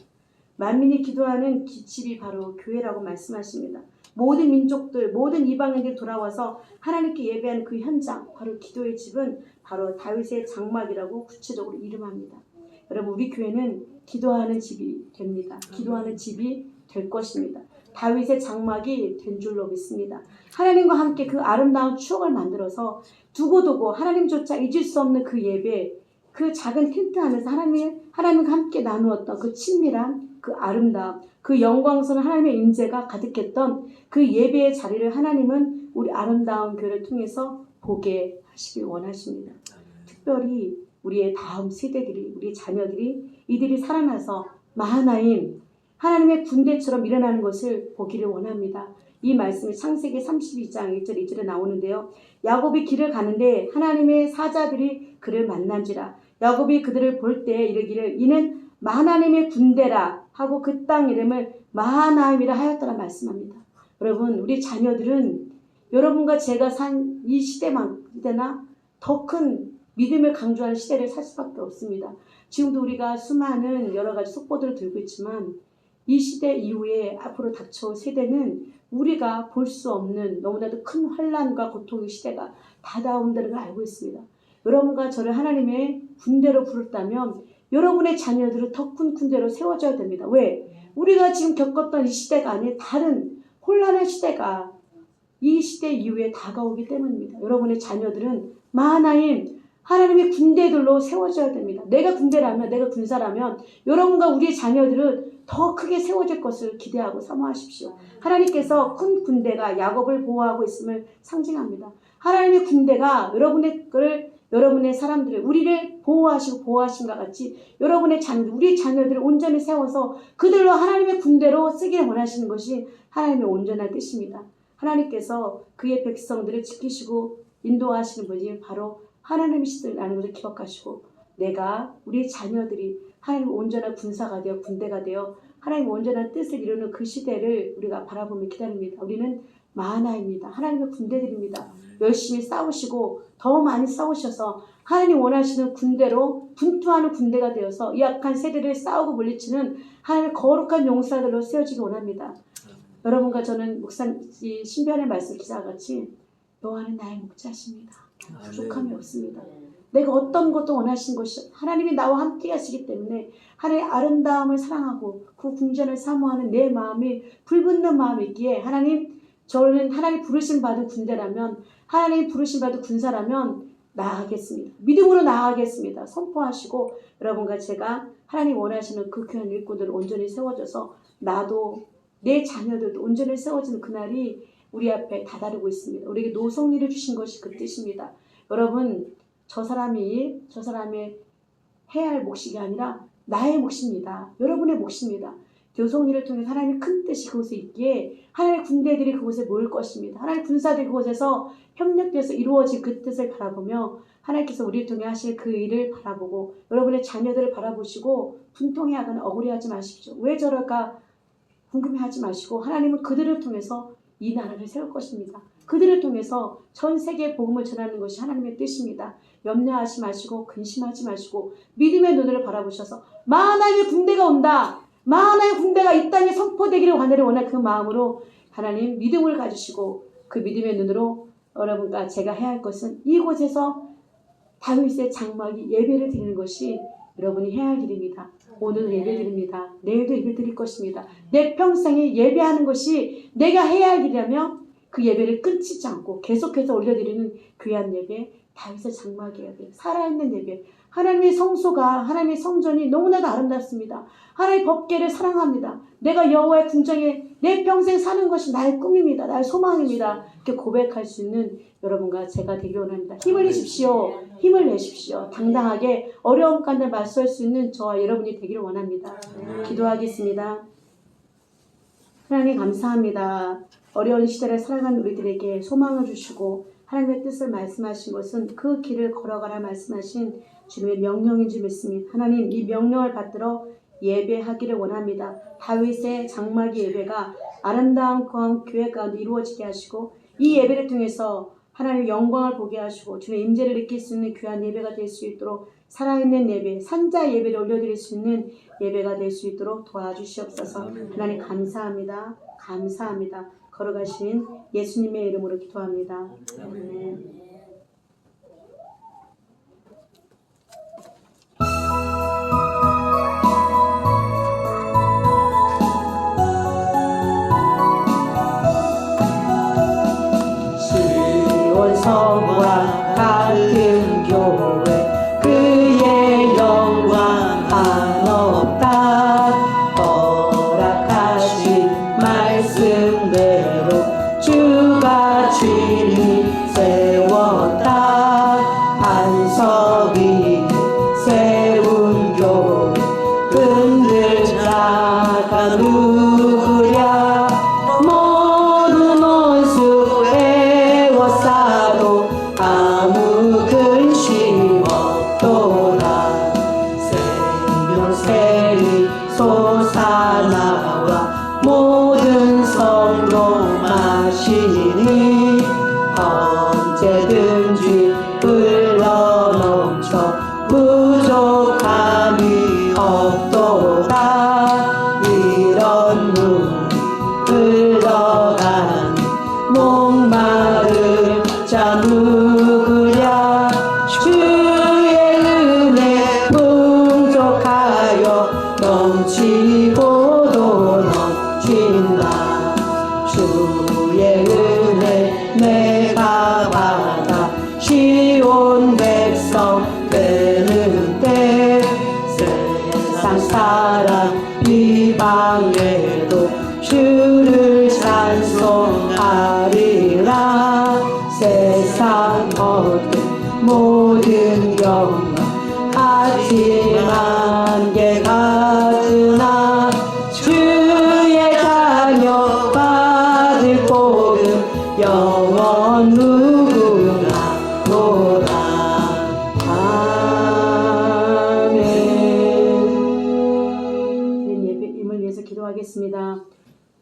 만민이 기도하는 집이 바로 교회라고 말씀하십니다. 모든 민족들, 모든 이방인들이 돌아와서 하나님께 예배하는 그 현장, 바로 기도의 집은 바로 다윗의 장막이라고 구체적으로 이름합니다. 여러분, 우리 교회는 기도하는 집이 됩니다. 기도하는 집이 될 것입니다. 다윗의 장막이 된 줄로 믿습니다. 하나님과 함께 그 아름다운 추억을 만들어서 두고두고 하나님조차 잊을 수 없는 그 예배, 그 작은 텐트 안에서 하나님과 함께 나누었던 그 친밀한 그 아름다움, 그 영광스러운 하나님의 임재가 가득했던 그 예배의 자리를 하나님은 우리 아름다운 교회를 통해서 보게 하시길 원하십니다. 특별히 우리의 다음 세대들이, 우리 자녀들이 이들이 살아나서 마하나임, 하나님의 군대처럼 일어나는 것을 보기를 원합니다. 이 말씀이 창세기 32장 1절 2절에 나오는데요. 야곱이 길을 가는데 하나님의 사자들이 그를 만난지라. 야곱이 그들을 볼 때 이르기를 이는 하나님의 군대라 하고 그 땅 이름을 마하나임이라 하였더라 말씀합니다. 여러분, 우리 자녀들은 여러분과 제가 산 이 시대나 더 큰 믿음을 강조하는 시대를 살 수밖에 없습니다. 지금도 우리가 수많은 여러 가지 속보들을 들고 있지만 이 시대 이후에 앞으로 닥쳐올 세대는 우리가 볼 수 없는 너무나도 큰 환난과 고통의 시대가 다가온다는 걸 알고 있습니다. 여러분과 저를 하나님의 군대로 부르다면 여러분의 자녀들은 더 큰 군대로 세워져야 됩니다. 왜? 우리가 지금 겪었던 이 시대가 아닌 다른 혼란의 시대가 이 시대 이후에 다가오기 때문입니다. 여러분의 자녀들은 마하나임 하나님의 군대들로 세워져야 됩니다. 내가 군대라면, 내가 군사라면 여러분과 우리의 자녀들은 더 크게 세워질 것을 기대하고 사모하십시오. 하나님께서 큰 군대가 야곱을 보호하고 있음을 상징합니다. 하나님의 군대가 여러분의 것을 여러분의 사람들을 우리를 보호하시고 보호하심과 같이 여러분의 우리 자녀들을 온전히 세워서 그들로 하나님의 군대로 쓰기를 원하시는 것이 하나님의 온전한 뜻입니다. 하나님께서 그의 백성들을 지키시고 인도하시는 분이 바로 하나님이시라는 것을 기억하시고 내가 우리 자녀들이 하나님의 온전한 군사가 되어 군대가 되어 하나님의 온전한 뜻을 이루는 그 시대를 우리가 바라보며 기다립니다. 우리는 마하나입니다. 하나님의 군대들입니다. 열심히 싸우시고 더 많이 싸우셔서 하나님 원하시는 군대로 분투하는 군대가 되어서 이 악한 세대를 싸우고 물리치는 하나님의 거룩한 용사들로 세워지기 원합니다. 여러분과 저는 이 신비한의 말씀 기사같이 여호와는 나의 목자십니다. 부족함이 없습니다. 내가 어떤 것도 원하신 것이 하나님이 나와 함께 하시기 때문에 하나님의 아름다움을 사랑하고 그 궁전을 사모하는 내 마음이 불붙는 마음이 있기에 저는 하나님 부르심 받은 군대라면 하나님 부르심 받은 군사라면 나아가겠습니다. 믿음으로 나아가겠습니다. 선포하시고 여러분과 제가 하나님 원하시는 그 귀한 일꾼들을 온전히 세워져서 나도 내 자녀들도 온전히 세워지는 그날이 우리 앞에 다다르고 있습니다. 우리에게 노송리를 주신 것이 그 뜻입니다. 여러분 저 사람의 해야 할 몫이 아니라 나의 몫입니다. 여러분의 몫입니다. 교송리를 통해 하나님의 큰 뜻이 그곳에 있기에 하나님의 군대들이 그곳에 모일 것입니다. 하나님의 군사들이 그곳에서 협력돼서 이루어질 그 뜻을 바라보며 하나님께서 우리를 통해 하실 그 일을 바라보고 여러분의 자녀들을 바라보시고 분통해하거나 억울해하지 마십시오. 왜 저럴까 궁금해하지 마시고 하나님은 그들을 통해서 이 나라를 세울 것입니다. 그들을 통해서 전 세계에 복음을 전하는 것이 하나님의 뜻입니다. 염려하지 마시고 근심하지 마시고 믿음의 눈을 바라보셔서 하나님의 군대가 온다. 하나님의 군대가 이 땅에 선포되기를 간절히 원하는 그 마음으로 하나님 믿음을 가지시고 그 믿음의 눈으로 여러분과 제가 해야 할 것은 이곳에서 다윗의 장막이 예배를 드리는 것이 여러분이 해야 할 일입니다. 오늘 예배 드립니다. 내일도 예배 드릴 것입니다. 내 평생에 예배하는 것이 내가 해야 할 일이라면 그 예배를 끊치지 않고 계속해서 올려드리는 귀한 예배, 다윗의 장막 예배, 살아있는 예배, 하나님의 성소가 하나님의 성전이 너무나도 아름답습니다. 하나님의 법궤를 사랑합니다. 내가 여호와의 궁정에 내 평생 사는 것이 나의 꿈입니다. 나의 소망입니다. 이렇게 고백할 수 있는 여러분과 제가 되기를 원합니다. 힘을 내십시오. 힘을 내십시오. 당당하게 어려움 가운데 맞설 수 있는 저와 여러분이 되기를 원합니다. 기도하겠습니다. 하나님 감사합니다. 어려운 시대를 살아가는 우리들에게 소망을 주시고 하나님의 뜻을 말씀하신 것은 그 길을 걸어가라 말씀하신 주님의 명령인 줄 믿습니다. 하나님 이 명령을 받들어 예배하기를 원합니다. 다윗의 장막의 예배가 아름다운 교회 가운데 이루어지게 하시고 이 예배를 통해서 하나님의 영광을 보게 하시고 주님의 임재를 느낄 수 있는 귀한 예배가 될 수 있도록 살아있는 예배, 산자 예배를 올려드릴 수 있는 예배가 될 수 있도록 도와주시옵소서. 하나님 감사합니다. 감사합니다. 걸어가신 예수님의 이름으로 기도합니다. 아멘. 성과 같은 교회 그의 영광 한없다. 허락하신 말씀대로 주가 친히 세웠다. 한석이 세운 교회 흔들 자가 누구랴. 모든 원수 에워싸도 아무 근심 없도다. 생명샘이 솟아나와 모든 성공하시니 언제든지 흘러넘쳐 부족함이 없도다. 이런 물이 흘러가니 목마를 자 누구랴. 주의 은혜 풍족하여 넘치고도 넘친다. 주의 은혜 내가 받아 시온 백성 되는 때 세상 사람 이방에도 주를 찬송하리라. 세상 어떤 모든 기도하겠습니다.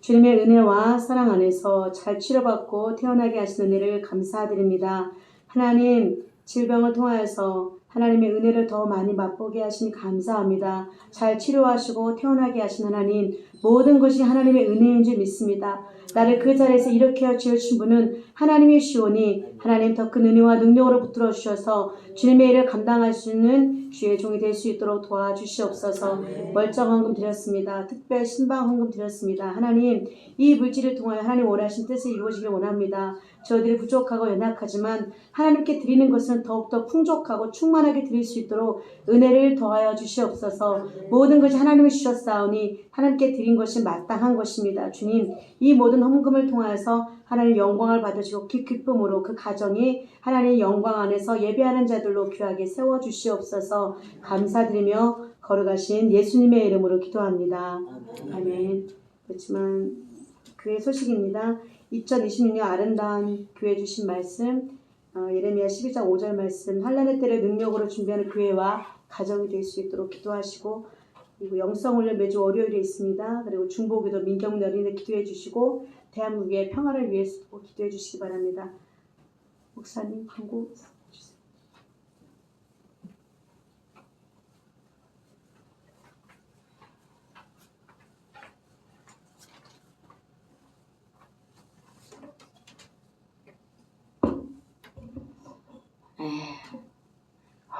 주님의 은혜와 사랑 안에서 잘 치료받고 태어나게 하시는 은혜를 감사드립니다. 하나님, 질병을 통하여서 하나님의 은혜를 더 많이 맛보게 하시니 감사합니다. 잘 치료하시고 태어나게 하신 하나님, 모든 것이 하나님의 은혜인 줄 믿습니다. 나를 그 자리에서 일으켜 주신 분은 하나님이시오니 하나님 더 큰 은혜와 능력으로 붙들어 주셔서 주님의 일을 감당할 수 있는 주의 종이 될 수 있도록 도와주시옵소서. 멀쩡한 헌금 드렸습니다. 특별 신방 헌금 드렸습니다. 하나님, 이 물질을 통하여 하나님 원하신 뜻을 이루어지길 원합니다. 저희들이 부족하고 연약하지만 하나님께 드리는 것은 더욱더 풍족하고 충만하게 드릴 수 있도록 은혜를 더하여 주시옵소서. 모든 것이 하나님이 주셨사오니 하나님께 드린 것이 마땅한 것입니다. 주님, 이 모든 헌금을 통하여서 하나님 영광을 받으시고 기쁨으로 그 가정이 하나님의 영광 안에서 예배하는 자들로 귀하게 세워주시옵소서. 감사드리며 걸어가신 예수님의 이름으로 기도합니다. 아멘. 그렇지만 교회 소식입니다. 2026년 아름다운 교회 주신 말씀, 예레미야 12장 5절 말씀, 환난의 때를 능력으로 준비하는 교회와 가정이 될 수 있도록 기도하시고, 그리고 영성훈련 매주 월요일에 있습니다. 그리고 중보기도 민경훈 어린이들 기도해 주시고 대한민국의 평화를 위해서도 기도해 주시기 바랍니다. 목사님 광고 주세요.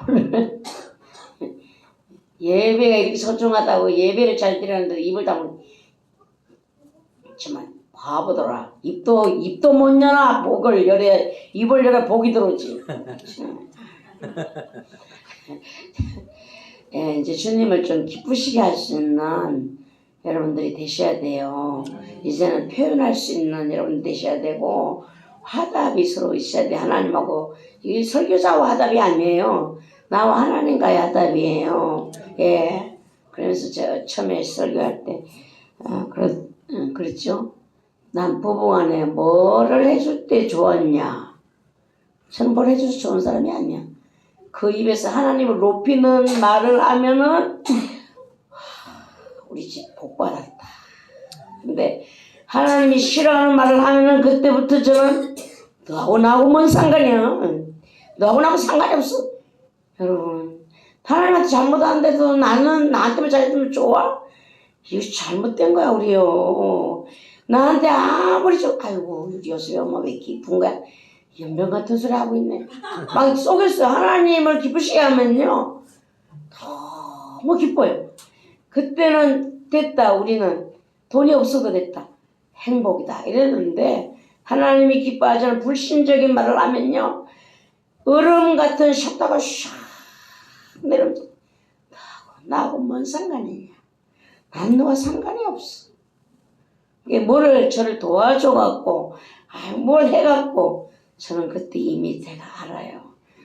오늘 예배가 이렇게 소중하다고 예배를 잘 드리는데 입을 다물고 정말 바보더라. 입도 못 여나 목을 열어 입을 열어 복이 들어오지. 예, 이제 주님을 좀 기쁘시게 할 수 있는 여러분들이 되셔야 돼요. 이제는 표현할 수 있는 여러분들 되셔야 되고 화답이 서로 있어야 돼. 하나님하고 이 설교자와 화답이 아니에요. 나와 하나님과의 화답이에요. 예. 그래서 제가 처음에 설교할 때 그랬죠. 난 부부간에 뭐를 해줄 때 좋았냐. 저는 뭘 해줘서 좋은 사람이 아니야. 그 입에서 하나님을 높이는 말을 하면은 우리 집 복 받았다. 근데 하나님이 싫어하는 말을 하면은 그때부터 저는 너하고 나하고 뭔 상관이야. 너하고 나하고 상관이 없어. 여러분, 하나님한테 잘못하는데도 나는 나한테만 잘해주면 좋아? 이거 잘못된 거야 우리요. 나한테 아무리 아이고 우리 요셉이 엄마 왜 기쁜 거야? 연병 같은 소리 하고 있네. 막 속였어요. 하나님을 기쁘시게 하면요 너무 기뻐요. 그때는 됐다. 우리는 돈이 없어도 됐다. 행복이다 이랬는데 하나님이 기뻐하지 불신적인 말을 하면요 얼음 같은 셔다가 샥 내려오죠. 나하고 뭔 상관이냐. 난 너와 상관이 없어. 이게 뭐를 저를 도와줘갖고 뭘 해갖고 저는 그때 이미 제가 알아요.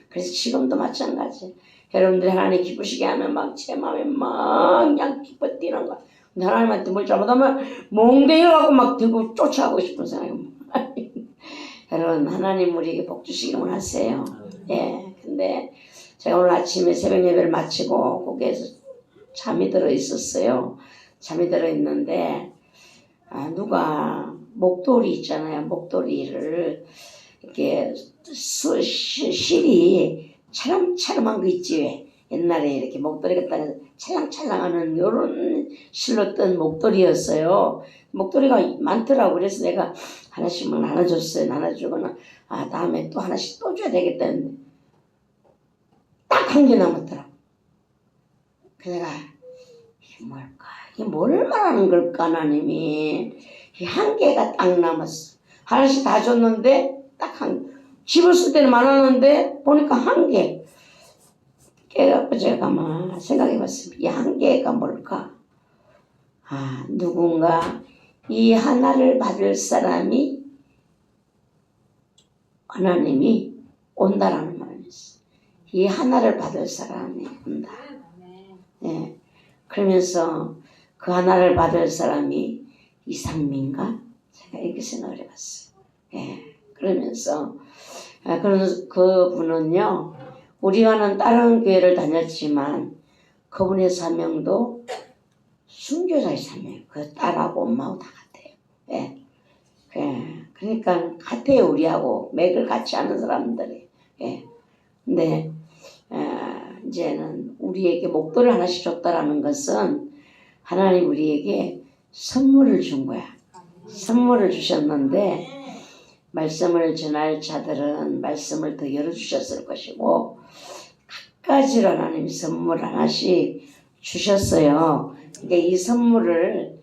그래서 지금도 마찬가지. 여러분들이 하나님 기쁘시게 하면 막 제 마음에 막 그냥 기뻐 뛰는 거야. 근데 하나님한테 뭘 잘못하면 몽댕이를 갖고 막 들고 쫓아가고 싶은 생각이 여러분 하나님 우리에게 복 주시기 원하세요. 예. 근데 제가 오늘 아침에 새벽 예배를 마치고 거기에서 잠이 들어 있었어요. 잠이 들어 있는데 누가 목도리 있잖아요. 목도리를 이렇게 실이 차람차람한 거 있지 왜? 옛날에 이렇게 목도리 갖다 찰랑찰랑하는 요런 실로 뜬 목도리였어요. 목도리가 많더라고. 그래서 내가 하나씩만 나눠줬어요. 나눠주고는 다음에 또 하나씩 또 줘야 되겠다 했는데 딱 한 개 남았더라. 그래서 내가 이게 뭘까? 이게 뭘 말하는 걸까 하나님이. 한 개가 딱 남았어. 하나씩 다 줬는데 딱 한 집을 쓸 때는 많았는데 보니까 한 개. 깨갖고 제가 막 생각해봤습니다. 이 한 개가 뭘까? 누군가 이 하나를 받을 사람이 하나님이 온다라는 말을 했어요. 이 하나를 받을 사람이 온다. 네. 그러면서 그 하나를 받을 사람이 이상민가? 제가 이렇게 생각을 해봤어요. 예. 그러면서 그 분은요, 우리와는 다른 교회를 다녔지만 그분의 사명도 순교자의 삶이에요. 그 딸하고 엄마하고 다 같아요. 예. 그러니까 같아요. 우리하고 맥을 같이 하는 사람들이. 예. 근데 이제는 우리에게 목도를 하나씩 줬다라는 것은 하나님 우리에게 선물을 준 거야. 선물을 주셨는데 말씀을 전할 자들은 말씀을 더 열어주셨을 것이고 각가지로 하나님 선물 하나씩 주셨어요. 그러니까 이 선물을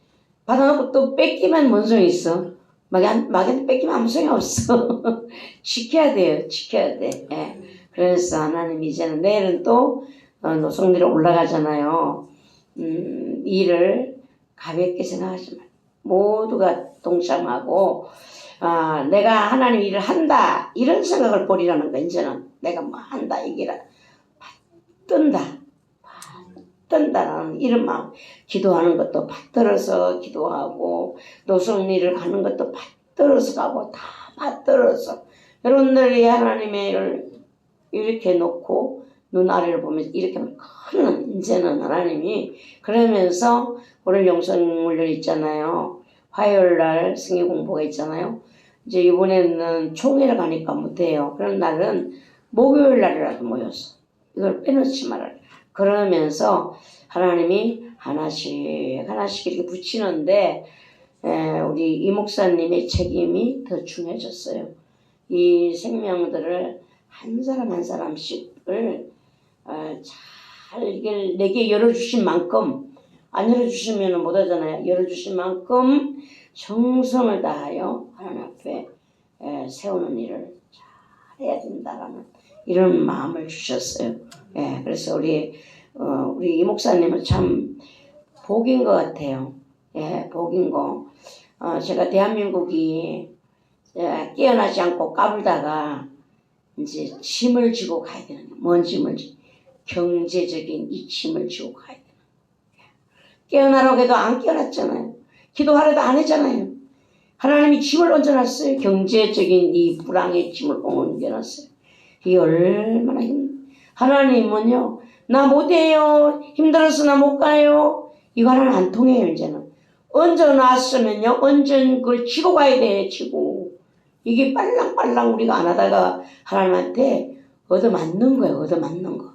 받아놓고 또 뺏기면 뭔 소용이 있어? 막연히 뺏기면 아무 소용이 없어. 지켜야 돼요. 지켜야 돼. 예. 그래서 하나님 이제는 내일은 또 노송리로 올라가잖아요. 일을 가볍게 생각하지 말고 모두가 동참하고 내가 하나님 일을 한다 이런 생각을 버리라는 거. 이제는 내가 뭐 한다 이기라 받든다라는 이런 마음. 기도하는 것도 받들어서 기도하고 노송리를 가는 것도 받들어서 가고 다 받들어서 여러분들이 하나님의 일을 이렇게 놓고 눈 아래를 보면서 이렇게 큰 이제는 하나님이 그러면서 오늘 영성훈련 있잖아요. 화요일날 승리 공부가 있잖아요. 이제 이번에는 총회를 가니까 못해요. 그런 날은 목요일 날이라도 모여서 이걸 빼놓지 말아라. 그러면서 하나님이 하나씩 이렇게 붙이는데 우리 이 목사님의 책임이 더 중요해졌어요. 이 생명들을 한 사람 한 사람씩을 잘 이게 내게 열어주신 만큼 안 열어주시면 못하잖아요. 열어주신 만큼 정성을 다하여 하나님 앞에 세우는 일을 잘 해야 된다라는 이런 마음을 주셨어요. 그래서 우리 이 목사님은 참 복인 것 같아요. 복인 거. 제가 대한민국이 깨어나지 않고 까불다가 이제 짐을 지고 가야 되는 거예요. 뭔 짐을 지고 경제적인 이 짐을 지고 가야 되는 거예요. 깨어나라고 해도 안 깨어났잖아요. 기도하려도 안 했잖아요. 하나님이 짐을 얹어놨어요. 경제적인 이 불황의 짐을 얹어놨어요. 이게 얼마나 하나님은요. 나 못해요. 힘들어서 나 못 가요. 이거 하나는 안 통해요. 이제는. 얹어놨으면요. 얹은 걸 지고 가야 돼. 지고. 이게 빨랑빨랑 우리가 안 하다가 하나님한테 얻어맞는 거예요. 얻어맞는 거.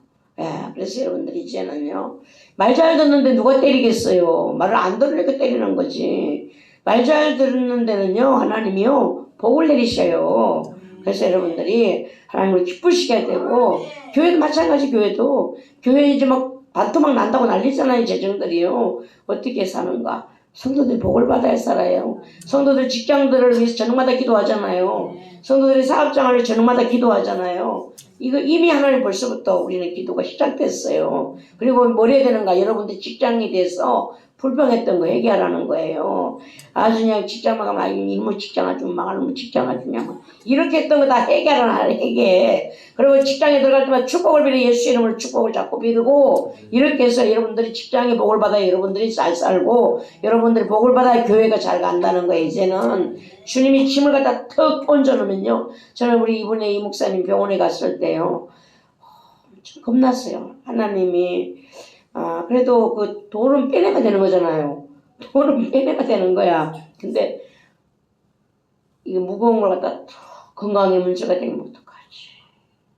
그래서 여러분들이 이제는요. 말 잘 듣는데 누가 때리겠어요. 말을 안 들으니까 때리는 거지. 말 잘 듣는 데는요. 하나님이요. 복을 내리셔요. 그래서 여러분들이 하나님을 기쁘시게 해야 되고 교회도 마찬가지. 교회 이제 막 반토막 난다고 난리잖아요. 재정들이요. 어떻게 사는가. 성도들이 복을 받아야 살아요. 성도들 직장들을 위해서 저녁마다 기도하잖아요. 성도들이 사업장을 위해서 저녁마다 기도하잖아요. 이거 이미 하나님 벌써부터 우리는 기도가 시작됐어요. 그리고 뭘 해야 되는가? 여러분들 직장에 대해서 불평했던 거 해결하는 거예요. 아주 그냥 직장만 가면 이놈의 직장 아주 망할 직장 아주 그냥 이렇게 했던 거 다 해결하는 해결. 그리고 직장에 들어갈 때마다 축복을 빌어 예수 이름으로 축복을 자꾸 빌고 이렇게 해서 여러분들이 직장에 복을 받아 여러분들이 잘 살고 여러분들이 복을 받아 교회가 잘 간다는 거예요. 이제는 주님이 짐을 갖다 턱 얹어놓으면요. 저는 우리 이번에 이 목사님 병원에 갔을 때요. 좀 겁났어요. 하나님이 그래도 그 돈은 빼내면 되는 거잖아요. 돈은 빼내면 되는 거야. 근데 이게 무거운 걸 갖다 건강에 문제가 되면 어떡하지.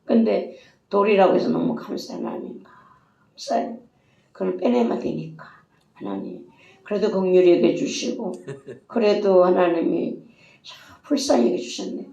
근데 돌이라고 해서 너무 감사해. 하나님 감사해. 그걸 빼내면 되니까 하나님 그래도 긍휼히 여겨주시고 그래도 하나님이 참 불쌍히 여겨주셨네.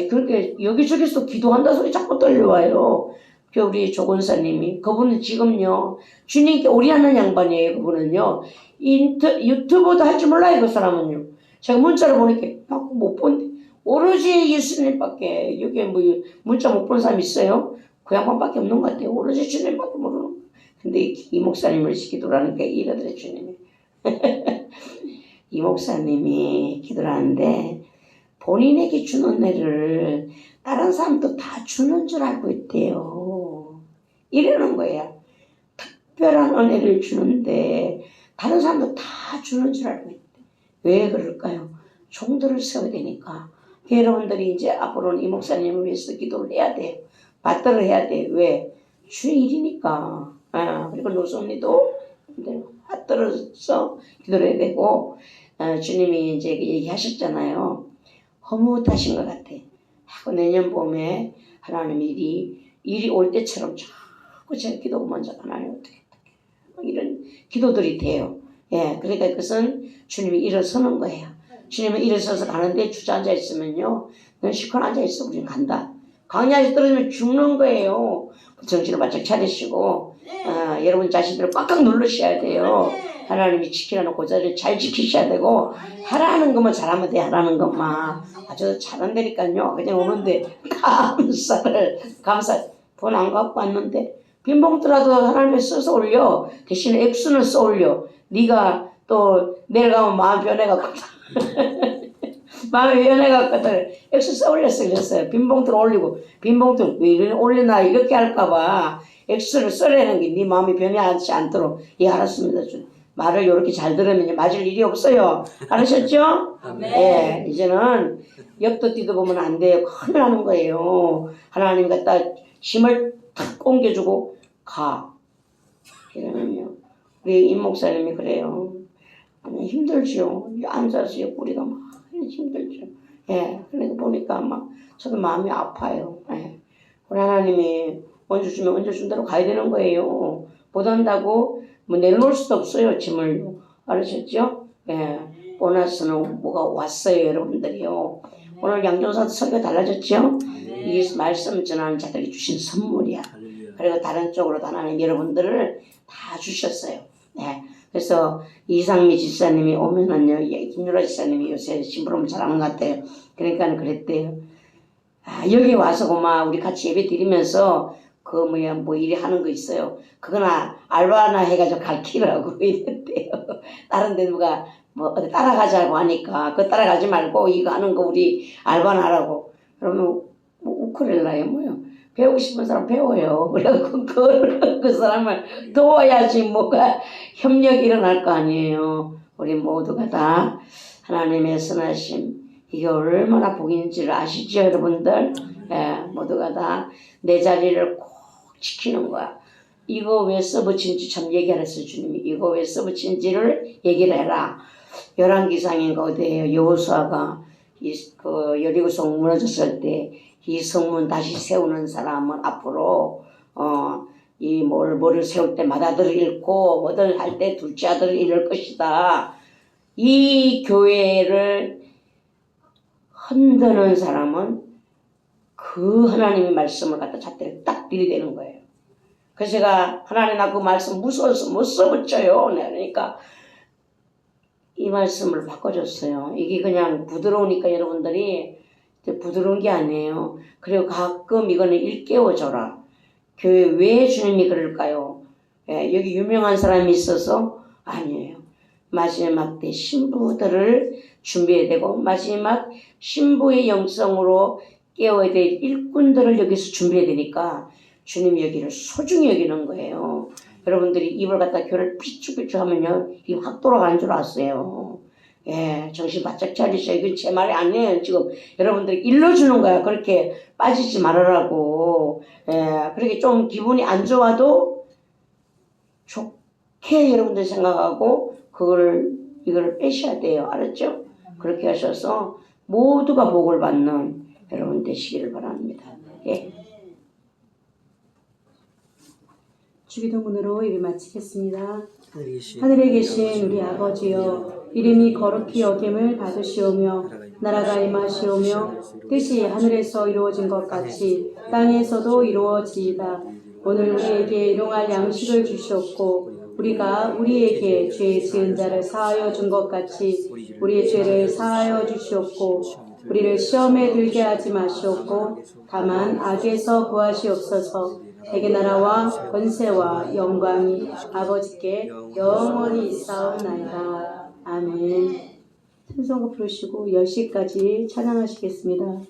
그렇게 여기저기서 기도한다 소리 자꾸 떨려와요. 우리 조건사님이 그분은 지금요 주님께 오리하는 양반이에요. 그분은요 유튜브도 할 줄 몰라요. 그 사람은요. 제가 문자를 보니까 못 본데 오로지 예수님밖에 여기 뭐 문자 못 본 사람 있어요? 그 양반밖에 없는 것 같아요. 오로지 주님밖에 모르는. 근데 이 목사님을 기도하니까 이러더래 주님이. 이 목사님이 기도를 하는데 본인에게 주는 애를 다른 사람도 다 주는 줄 알고 있대요. 이러는 거야. 특별한 은혜를 주는데 다른 사람도 다 주는 줄 알고 있대. 왜 그럴까요? 종들을 세워야 되니까. 여러분들이 이제 앞으로는 이 목사님을 위해서 기도를 해야 돼요. 받들어 해야 돼. 왜? 주의 일이니까. 그리고 노송리도 떨어져서 기도를 해야 되고 주님이 이제 얘기하셨잖아요. 허무하신 것 같아. 하고 내년 봄에 하나님 일이 올 때처럼 자꾸 제 기도가 먼저 하나님 어떻게 이런 기도들이 돼요. 예, 그러니까 그것은 주님이 일어서는 거예요. 주님은 일어서서 가는데 주저앉아 있으면요, 넌 실컷 앉아 있어, 우리는 간다. 광야에 떨어지면 죽는 거예요. 정신을 바짝 차리시고 여러분 자신들을 꽉꽉 누르셔야 돼요. 하나님이 지키라는 그 자리를 잘 지키셔야 되고 하라는 것만 잘하면 돼. 하라는 것만. 저 잘한다니까요. 그냥 오는데 감사 돈 안 갖고 왔는데 빈봉투라도 하나님이 써서 올려. 대신에 액수는 써 올려. 네가 또 내일 가면 마음 변해갖고 마음이 변해갖거든. 액수 써 올렸어요. 빈봉투를 올리고 빈봉투 왜 이렇게 올리나 이렇게 할까봐 액수를 써내는 게 네 마음이 변하지 않도록. 예, 알았습니다. 말을 이렇게 잘 들으면 맞을 일이 없어요. 알으셨죠? 네. 예, 이제는 옆도 뒤도 보면 안 돼요. 큰일 나는 거예요. 하나님 갖다 힘을 탁 옮겨주고 가. 이러면요. 우리 임 목사님이 그래요. 힘들죠. 앉아서 옆구리가 막 힘들죠. 예, 그러니까 보니까 막 저도 마음이 아파요. 예. 우리 하나님이 언제 주면 언제 준 대로 가야 되는 거예요. 못 한다고 뭐 내놓을 수도 없어요. 짐을. 알으셨죠? 예. 보너스는 뭐가 왔어요. 여러분들이요. 오늘 양종사도 설교 달라졌죠? 이 말씀 전하는 자들이 주신 선물이야. 그리고 다른 쪽으로 하나님 여러분들을 다 주셨어요. 네. 그래서 이상미 집사님이 오면은요, 김유라 집사님이 요새 심부름 잘하는 것 같아요. 그러니까 그랬대요. 여기 와서 고마 우리 같이 예배 드리면서 뭐 일이 하는 거 있어요. 그거나 알바나 해가지고 가르치라고 이랬대요. 다른 데 누가 뭐 어디 따라가자고 하니까 그 따라가지 말고 이거 하는 거 우리 알바나 하라고. 그러면 뭐 우크렐라예요 뭐요. 배우고 싶은 사람 배워요. 그래갖고 그 사람을 도와야지 뭐가 협력이 일어날 거 아니에요. 우리 모두가 다 하나님의 선하심 이게 얼마나 복인지를 아시죠 여러분들? 예, 모두가 다 내 자리를 꼭 지키는 거야. 이거 왜 써붙인지 참 얘기를 했어요. 주님이 이거 왜 써붙인지를 얘기를 해라. 열왕기상인가 어디에요. 여호수아가 그 여리고성 무너졌을 때 이 성문 다시 세우는 사람은 앞으로 이 뭐를 세울 때마다 아들을 잃고 뭐를 할 때 둘째 아들을 잃을 것이다. 이 교회를 흔드는 사람은 그 하나님의 말씀을 갖다 잣대를 딱 들이대는 거예요. 그래서 제가 하나님 나 그 말씀 무서워서 못 써붙여요. 그러니까 이 말씀을 바꿔줬어요. 이게 그냥 부드러우니까 여러분들이 부드러운 게 아니에요. 그리고 가끔 이거는 일깨워줘라. 교회 왜 주님이 그럴까요? 예, 여기 유명한 사람이 있어서? 아니에요. 마지막 때 신부들을 준비해야 되고 마지막 신부의 영성으로 깨워야 될 일꾼들을 여기서 준비해야 되니까 주님이 여기를 소중히 여기는 거예요. 여러분들이 입을 갖다 교를 삐죽삐죽 하면요 이게 확 돌아가는 줄 아세요. 예, 정신 바짝 차리셔. 이건 제 말이 아니에요. 지금 여러분들이 일러주는 거야. 그렇게 빠지지 말으라고. 예, 그렇게 좀 기분이 안 좋아도 좋게 여러분들 생각하고 이걸 빼셔야 돼요. 알았죠? 그렇게 하셔서 모두가 복을 받는 여러분 되시기를 바랍니다. 예. 주기도문으로 예배 마치겠습니다. 하늘에 계신 우리 아버지여 이름이 거룩히 여김을 받으시오며 나라가 임하시오며 뜻이 하늘에서 이루어진 것 같이 땅에서도 이루어지이다. 오늘 우리에게 일용할 양식을 주시옵고 우리가 우리에게 죄 지은 자를 사하여 준 것 같이 우리의 죄를 사하여 주시옵고 우리를 시험에 들게 하지 마시옵고 다만 악에서 구하시옵소서. 대개 나라와 권세와 영광이 아버지께 영원히 있사옵나이다. 아멘. 찬송가 부르시고 10시까지 찬양하시겠습니다.